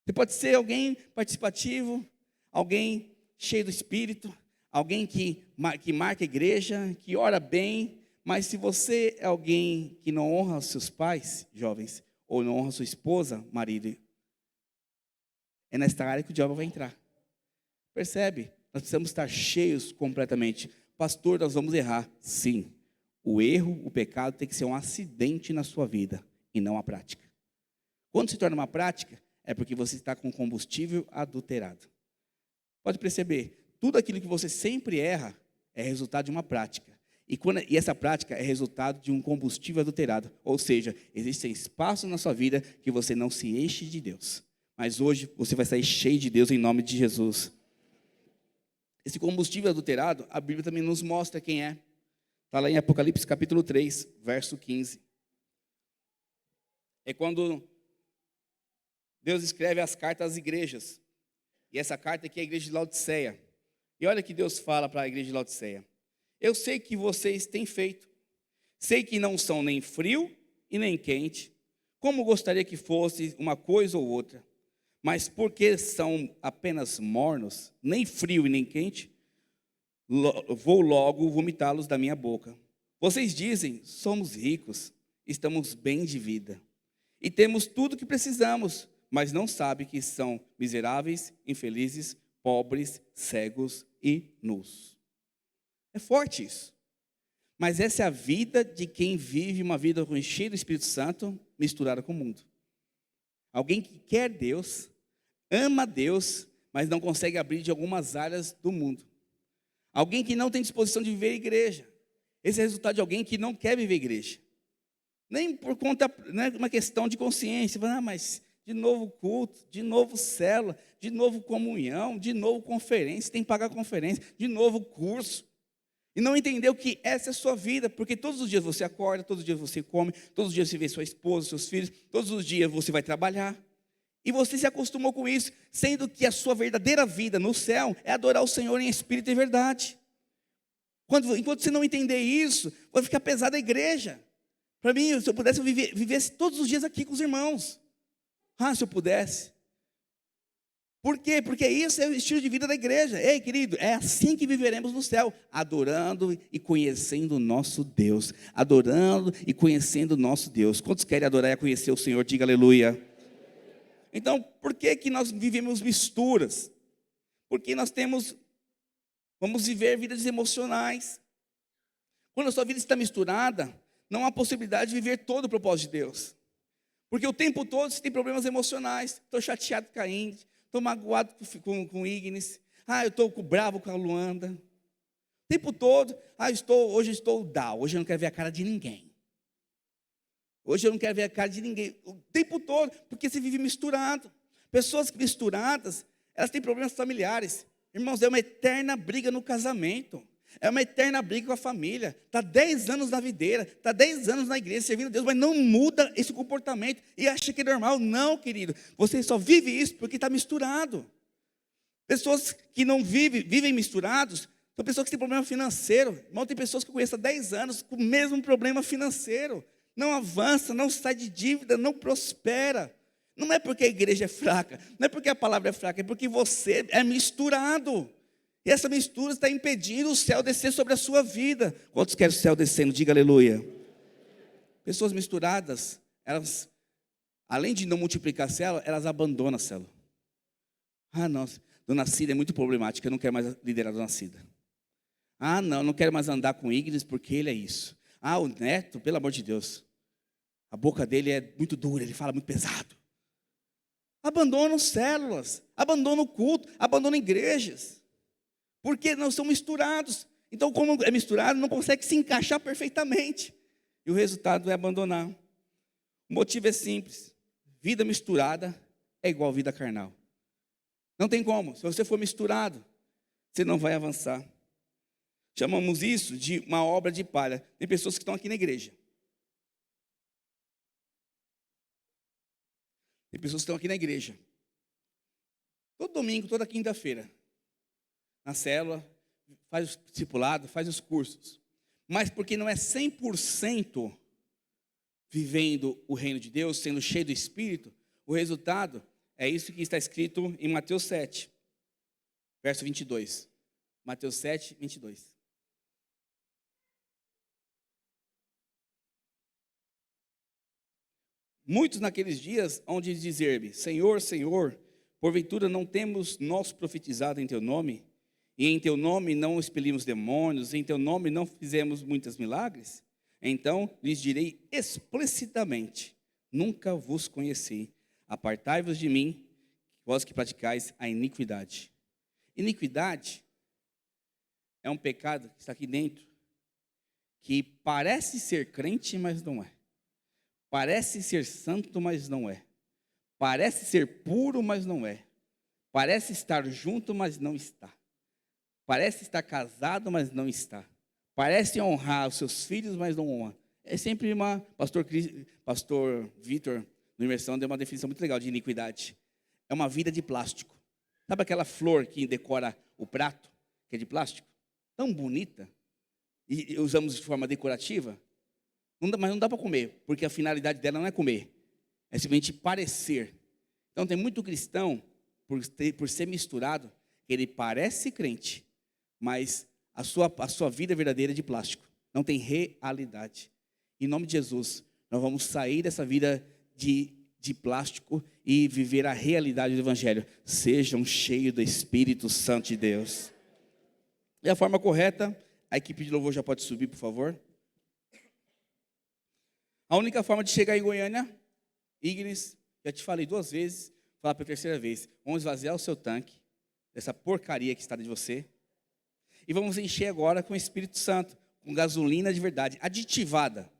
Você pode ser alguém participativo, alguém cheio do Espírito, alguém que marca a igreja, que ora bem, mas se você é alguém que não honra os seus pais, jovens, ou não honra sua esposa, marido, é nesta área que o diabo vai entrar. Percebe? Nós precisamos estar cheios completamente. Pastor, nós vamos errar. Sim. O erro, o pecado tem que ser um acidente na sua vida e não a prática. Quando se torna uma prática, é porque você está com combustível adulterado. Pode perceber, tudo aquilo que você sempre erra é resultado de uma prática. E essa prática é resultado de um combustível adulterado. Ou seja, existem espaços na sua vida que você não se enche de Deus. Mas hoje você vai sair cheio de Deus em nome de Jesus. Esse combustível adulterado, a Bíblia também nos mostra quem é. Está lá em Apocalipse capítulo 3, verso 15. É quando Deus escreve as cartas às igrejas. E essa carta aqui é a igreja de Laodiceia. E olha que Deus fala para a igreja de Laodiceia. Eu sei que vocês têm feito. Sei que não são nem frio e nem quente. Como gostaria que fosse uma coisa ou outra. Mas porque são apenas mornos, nem frio e nem quente, vou logo vomitá-los da minha boca. Vocês dizem, somos ricos, estamos bem de vida, e temos tudo o que precisamos, mas não sabem que são miseráveis, infelizes, pobres, cegos e nus. É forte isso. Mas essa é a vida de quem vive uma vida cheia do Espírito Santo, misturada com o mundo. Alguém que quer Deus, ama Deus, mas não consegue abrir de algumas áreas do mundo. Alguém que não tem disposição de viver a igreja. Esse é o resultado de alguém que não quer viver a igreja. Nem por conta, não é uma questão de consciência. Mas de novo culto, de novo célula, de novo comunhão, de novo conferência, tem que pagar conferência, de novo curso. E não entendeu que essa é a sua vida, porque todos os dias você acorda, todos os dias você come, todos os dias você vê sua esposa, seus filhos, todos os dias você vai trabalhar. E você se acostumou com isso, sendo que a sua verdadeira vida no céu é adorar o Senhor em espírito e verdade. Enquanto você não entender isso, vai ficar pesada a igreja. Para mim, se eu pudesse, eu vivesse todos os dias aqui com os irmãos. Se eu pudesse. Por quê? Porque isso é o estilo de vida da igreja. Ei, querido, é assim que viveremos no céu, adorando e conhecendo o nosso Deus. Adorando e conhecendo o nosso Deus. Quantos querem adorar e conhecer o Senhor? Diga aleluia. Então, por que nós vivemos misturas? Porque vamos viver vidas emocionais. Quando a sua vida está misturada, não há possibilidade de viver todo o propósito de Deus. Porque o tempo todo você tem problemas emocionais. Estou chateado com a Índia, estou magoado com o Ignis. Eu estou bravo com a Luanda. O tempo todo, hoje eu estou down, hoje eu não quero ver a cara de ninguém. Hoje eu não quero ver a cara de ninguém. O tempo todo, porque você vive misturado. Pessoas misturadas, elas têm problemas familiares. Irmãos, é uma eterna briga no casamento. É uma eterna briga com a família. Está 10 anos na videira, está 10 anos na igreja, servindo a Deus, mas não muda esse comportamento. E acha que é normal. Não, querido. Você só vive isso porque está misturado. Pessoas que não vivem misturados, são pessoas que têm problema financeiro. Irmão, tem pessoas que eu conheço há 10 anos com o mesmo problema financeiro. Não avança, não sai de dívida, não prospera. Não é porque a igreja é fraca, não é porque a palavra é fraca, é porque você é misturado. E essa mistura está impedindo o céu descer sobre a sua vida. Quantos querem o céu descendo? Diga aleluia. Pessoas misturadas, elas, além de não multiplicar a célula, elas abandonam a célula. Nossa, Dona Cida é muito problemática, eu não quero mais liderar a Dona Cida. Não quero mais andar com Ignis porque ele é isso. O neto, pelo amor de Deus, a boca dele é muito dura, ele fala muito pesado. Abandonam células, abandonam o culto, abandonam igrejas, porque não são misturados. Então, como é misturado, não consegue se encaixar perfeitamente. E o resultado é abandonar. O motivo é simples: vida misturada é igual vida carnal. Não tem como, se você for misturado, você não vai avançar. Chamamos isso de uma obra de palha. Tem pessoas que estão aqui na igreja. Tem pessoas que estão aqui na igreja. Todo domingo, toda quinta-feira. Na célula, faz o discipulado, faz os cursos. Mas porque não é 100% vivendo o reino de Deus, sendo cheio do Espírito, o resultado é isso que está escrito em Mateus 7, verso 22. Mateus 7, 22. Muitos naqueles dias hão de dizer-me: Senhor, Senhor, porventura não temos nós profetizado em teu nome? E em teu nome não expelimos demônios? Em teu nome não fizemos muitos milagres? Então lhes direi explicitamente: nunca vos conheci. Apartai-vos de mim, vós que praticais a iniquidade. Iniquidade é um pecado que está aqui dentro, que parece ser crente, mas não é. Parece ser santo, mas não é. Parece ser puro, mas não é. Parece estar junto, mas não está. Parece estar casado, mas não está. Parece honrar os seus filhos, mas não honra. É sempre pastor Vitor, no Imersão, deu uma definição muito legal de iniquidade. É uma vida de plástico. Sabe aquela flor que decora o prato, que é de plástico? Tão bonita. E usamos de forma decorativa. Mas não dá para comer, porque a finalidade dela não é comer, é simplesmente parecer. Então tem muito cristão, por ser misturado, que ele parece crente, mas a sua vida verdadeira é de plástico, não tem realidade. Em nome de Jesus, nós vamos sair dessa vida de plástico e viver a realidade do Evangelho. Sejam cheios do Espírito Santo de Deus. E a forma correta, a equipe de louvor já pode subir, por favor. A única forma de chegar em Goiânia, Ignis, já te falei 2 vezes, vou falar pela 3ª vez: vamos esvaziar o seu tanque, dessa porcaria que está de você, e vamos encher agora com o Espírito Santo, com gasolina de verdade, aditivada.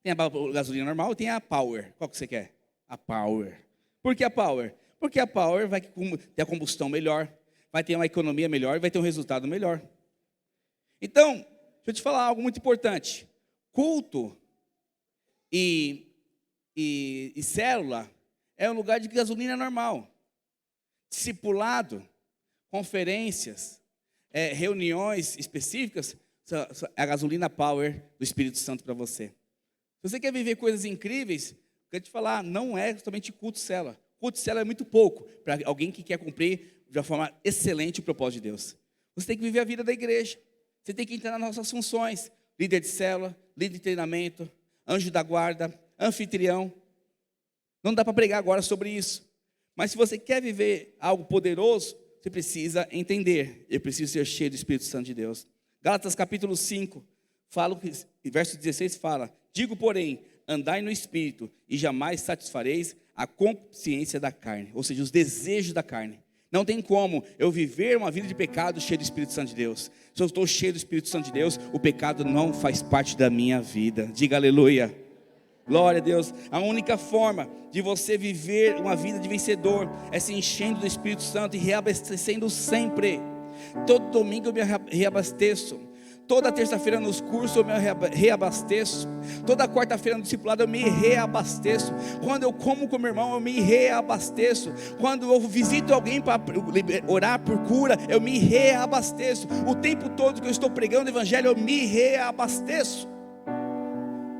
Tem a gasolina normal e tem a Power. Qual que você quer? A Power. Por que a Power? Porque a Power vai ter a combustão melhor, vai ter uma economia melhor, vai ter um resultado melhor. Então, deixa eu te falar algo muito importante. Culto e célula é um lugar de gasolina normal. Discipulado, conferências, reuniões específicas, é a gasolina power do Espírito Santo para você. Se você quer viver coisas incríveis, eu quero te falar, não é somente culto célula. Culto célula é muito pouco para alguém que quer cumprir de uma forma excelente o propósito de Deus. Você tem que viver a vida da igreja. Você tem que entrar nas nossas funções: líder de célula, líder de treinamento, anjo da guarda, anfitrião. Não dá para pregar agora sobre isso. Mas se você quer viver algo poderoso, você precisa entender: eu preciso ser cheio do Espírito Santo de Deus. Gálatas capítulo 5, verso 16 fala: digo, porém, andai no Espírito, e jamais satisfareis a consciência da carne, ou seja, os desejos da carne. Não tem como eu viver uma vida de pecado cheio do Espírito Santo de Deus. Se eu estou cheio do Espírito Santo de Deus, o pecado não faz parte da minha vida. Diga aleluia. Glória a Deus. A única forma de você viver uma vida de vencedor é se enchendo do Espírito Santo e reabastecendo sempre. Todo domingo eu me reabasteço. Toda terça-feira nos cursos eu me reabasteço. Toda quarta-feira no discipulado eu me reabasteço. Quando eu como com meu irmão eu me reabasteço. Quando eu visito alguém para orar por cura, eu me reabasteço. O tempo todo que eu estou pregando o evangelho eu me reabasteço.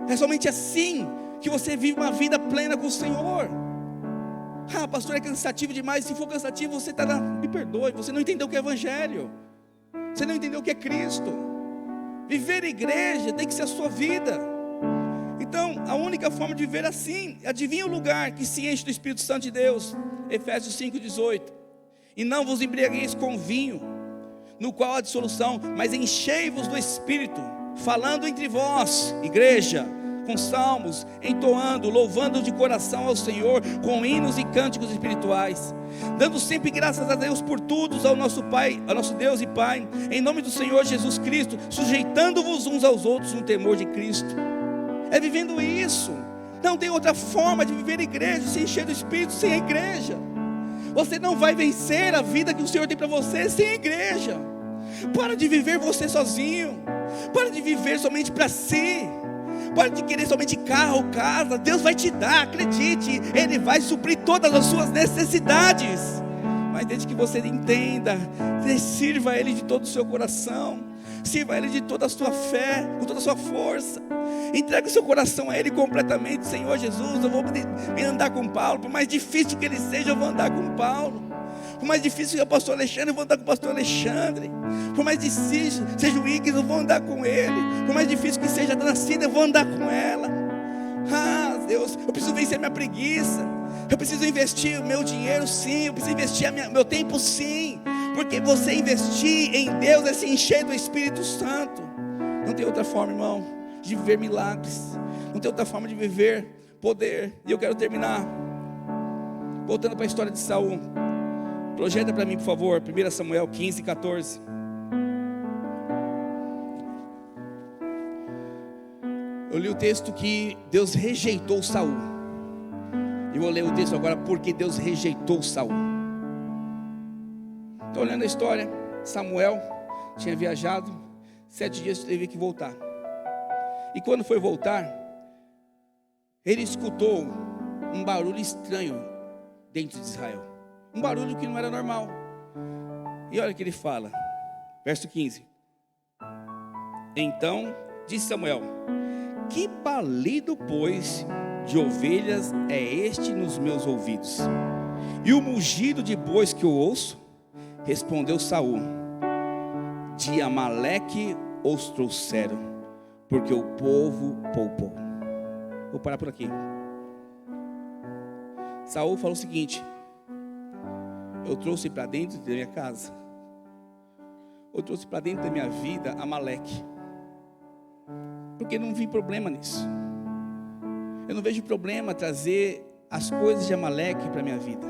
É somente assim que você vive uma vida plena com o Senhor. Ah, pastor, é cansativo demais. Se for cansativo, você está me perdoe, você não entendeu o que é evangelho. Você não entendeu o que é Cristo. Viver igreja tem que ser a sua vida. Então, a única forma de viver assim, adivinha o lugar que se enche do Espírito Santo de Deus? Efésios 5,18. E não vos embriagueis com vinho, no qual há dissolução, mas enchei-vos do Espírito, falando entre vós, igreja, com salmos, entoando, louvando de coração ao Senhor, com hinos e cânticos espirituais, dando sempre graças a Deus por tudo, ao nosso Pai, ao nosso Deus e Pai, em nome do Senhor Jesus Cristo, sujeitando-vos uns aos outros no temor de Cristo. É vivendo isso. Não tem outra forma de viver igreja, se encher do Espírito sem a igreja. Você não vai vencer a vida que o Senhor tem para você sem a igreja. Para de viver você sozinho. Para de viver somente para si. Para de querer somente carro, casa. Deus vai te dar, acredite. Ele vai suprir todas as suas necessidades. Mas desde que você entenda, sirva a Ele de todo o seu coração. Sirva a Ele de toda a sua fé, com toda a sua força. Entregue o seu coração a Ele completamente. Senhor Jesus, eu vou me andar com Paulo. Por mais difícil que ele seja, eu vou andar com Paulo. Por mais difícil que o pastor Alexandre, eu vou andar com o pastor Alexandre. Por mais difícil seja o Igor, eu vou andar com ele. Por mais difícil que seja a Dona Cida, eu vou andar com ela. Ah, Deus, eu preciso vencer minha preguiça. Eu preciso investir o meu dinheiro, sim. Eu preciso investir meu tempo, sim. Porque você investir em Deus é se encher do Espírito Santo. Não tem outra forma, irmão, de viver milagres. Não tem outra forma de viver poder. E eu quero terminar voltando para a história de Saul. Projeta para mim, por favor, 1 Samuel 15, 14. Eu li o texto que Deus rejeitou Saul. E vou ler o texto agora porque Deus rejeitou Saul. Estou olhando a história. Samuel tinha viajado 7 dias, teve que voltar. E quando foi voltar, ele escutou um barulho estranho dentro de Israel. Um barulho que não era normal. E olha o que ele fala, verso 15. Então disse Samuel: que balido, pois, de ovelhas é este nos meus ouvidos? E o mugido de bois que eu ouço? Respondeu Saul: de Amaleque os trouxeram, porque o povo poupou. Vou parar por aqui. Saul falou o seguinte: eu trouxe para dentro da minha casa, eu trouxe para dentro da minha vida Amaleque, porque não vi problema nisso. Eu não vejo problema trazer as coisas de Amaleque para a minha vida.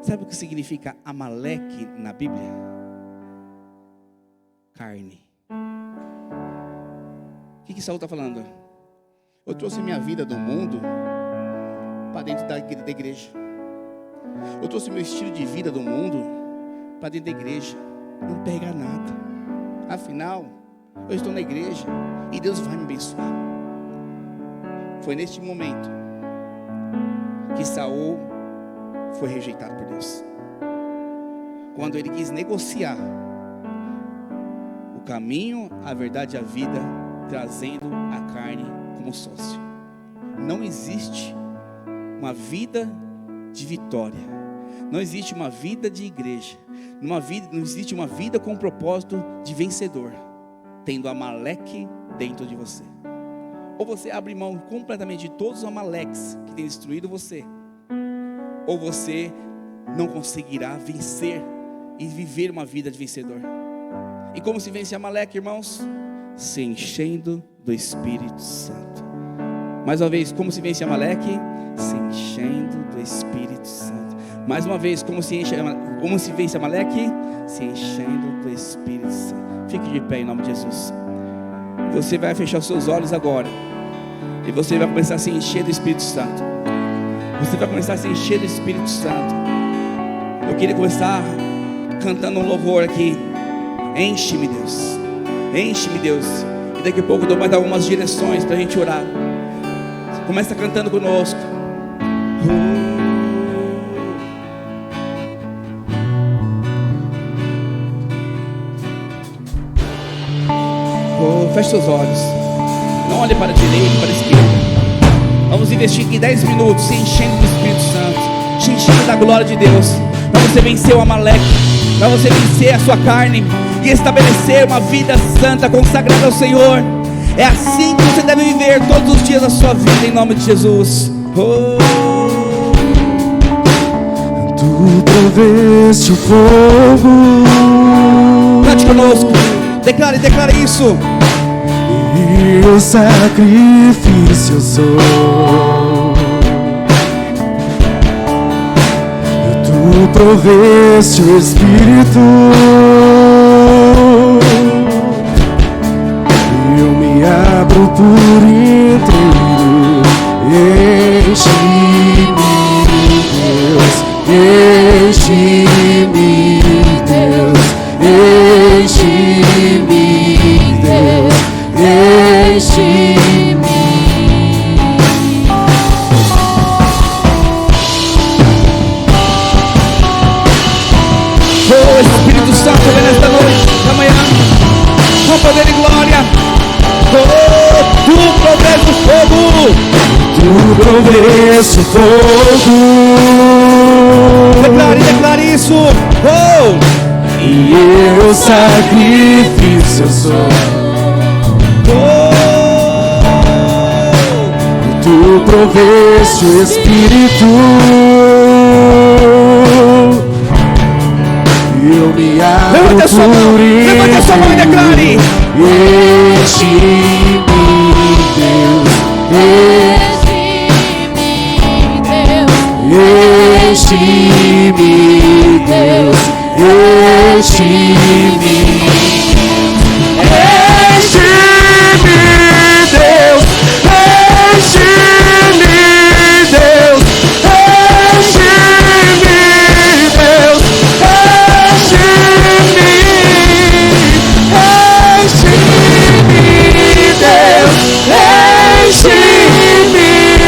Sabe o que significa Amaleque na Bíblia? Carne. O que Saul está falando? Eu trouxe minha vida do mundo para dentro da igreja. Eu trouxe meu estilo de vida do mundo para dentro da igreja. Não pega nada. Afinal, eu estou na igreja e Deus vai me abençoar. Foi neste momento que Saul foi rejeitado por Deus. Quando ele quis negociar o caminho, a verdade e a vida, trazendo a carne como sócio. Não existe uma vida de vitória, não existe uma vida de igreja, não existe uma vida com um propósito de vencedor, tendo Amaleque dentro de você. Ou você abre mão completamente de todos os Amaleques que têm destruído você, ou você não conseguirá vencer e viver uma vida de vencedor. E como se vence Amaleque, irmãos? Se enchendo do Espírito Santo. Mais uma vez, como se vence Amaleque? Se enchendo do Espírito Santo. Mais uma vez, como se vence Amaleque? Se enchendo do Espírito Santo. Fique de pé em nome de Jesus. Você vai fechar os seus olhos agora. E você vai começar a se encher do Espírito Santo. Você vai começar a se encher do Espírito Santo. Eu queria começar cantando um louvor aqui. Enche-me, Deus. Enche-me, Deus. E daqui a pouco eu dou mais algumas direções para a gente orar. Começa cantando conosco. Feche seus olhos. Não olhe para a direita, para a esquerda. Vamos investir aqui 10 minutos se enchendo do Espírito Santo, se enchendo da glória de Deus, para você vencer o Amaleque, para você vencer a sua carne e estabelecer uma vida santa, consagrada ao Senhor. É assim que você deve viver todos os dias da sua vida, em nome de Jesus. Tu proveste o fogo. Cante conosco. Declare isso. E o sacrifício sou. Tu proveste o Espírito. Eu me abro por inteiro. Enche-me, Deus. Enche-me, Deus. Enche-me, Deus. Enche-me. Oh, Espírito Santo, vem nesta noite, esta manhã, com poder e glória. Oh, tu proveste o fogo. Tu proveste o fogo. Declare isso. Oh. E eu sacrifício sou. Tu proveste o Espírito. Eu me abro levante a sua mão, levante a sua mão e declare. Enche-me, Deus. Enche-me, Deus. Enche-me, enche-me, Deus, enche-me, Deus, enche-me, Deus, enche-me,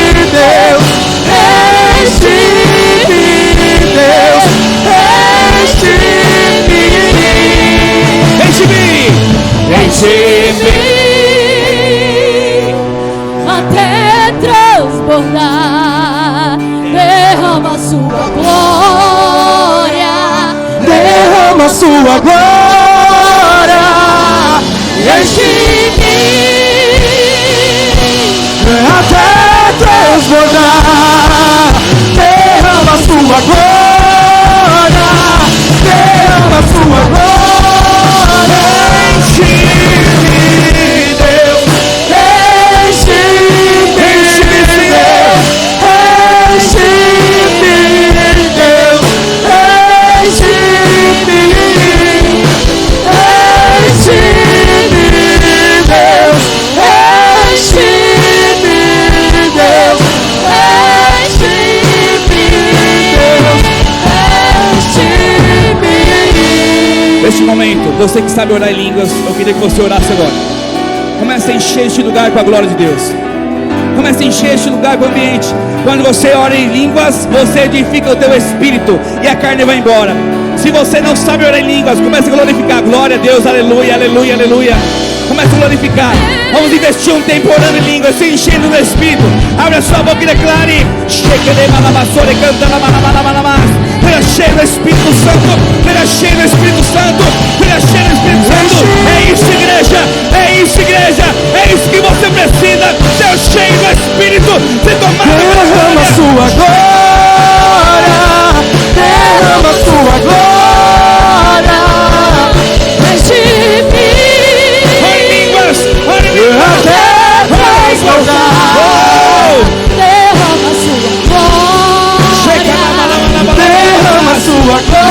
enche-me, Deus, enche-me, Deus, enche-me, Deus. Enche-me até transbordar. Derrama sua glória, derrama sua glória. enche-me até transbordar. Derrama sua glória, derrama sua glória. Neste momento, você que sabe orar em línguas, eu queria que você orasse agora. Comece a encher este lugar com a glória de Deus. Comece a encher este lugar com o ambiente. Quando você ora em línguas, você edifica o teu espírito e a carne vai embora. Se você não sabe orar em línguas, comece a glorificar. Glória a Deus, aleluia, aleluia, aleluia. Comece a glorificar. Vamos investir um tempo orando em línguas, se enchendo do Espírito. Abre a sua boca e declare. Venha cheio do Espírito Santo. Venha cheio do Espírito Santo. Venha cheio do Espírito Santo. É isso, igreja. É isso, igreja. É isso que você precisa. Ser cheio do Espírito. Se tomar derrama sua glória. Derrama sua glória. enche-me até transbordar. sua glória.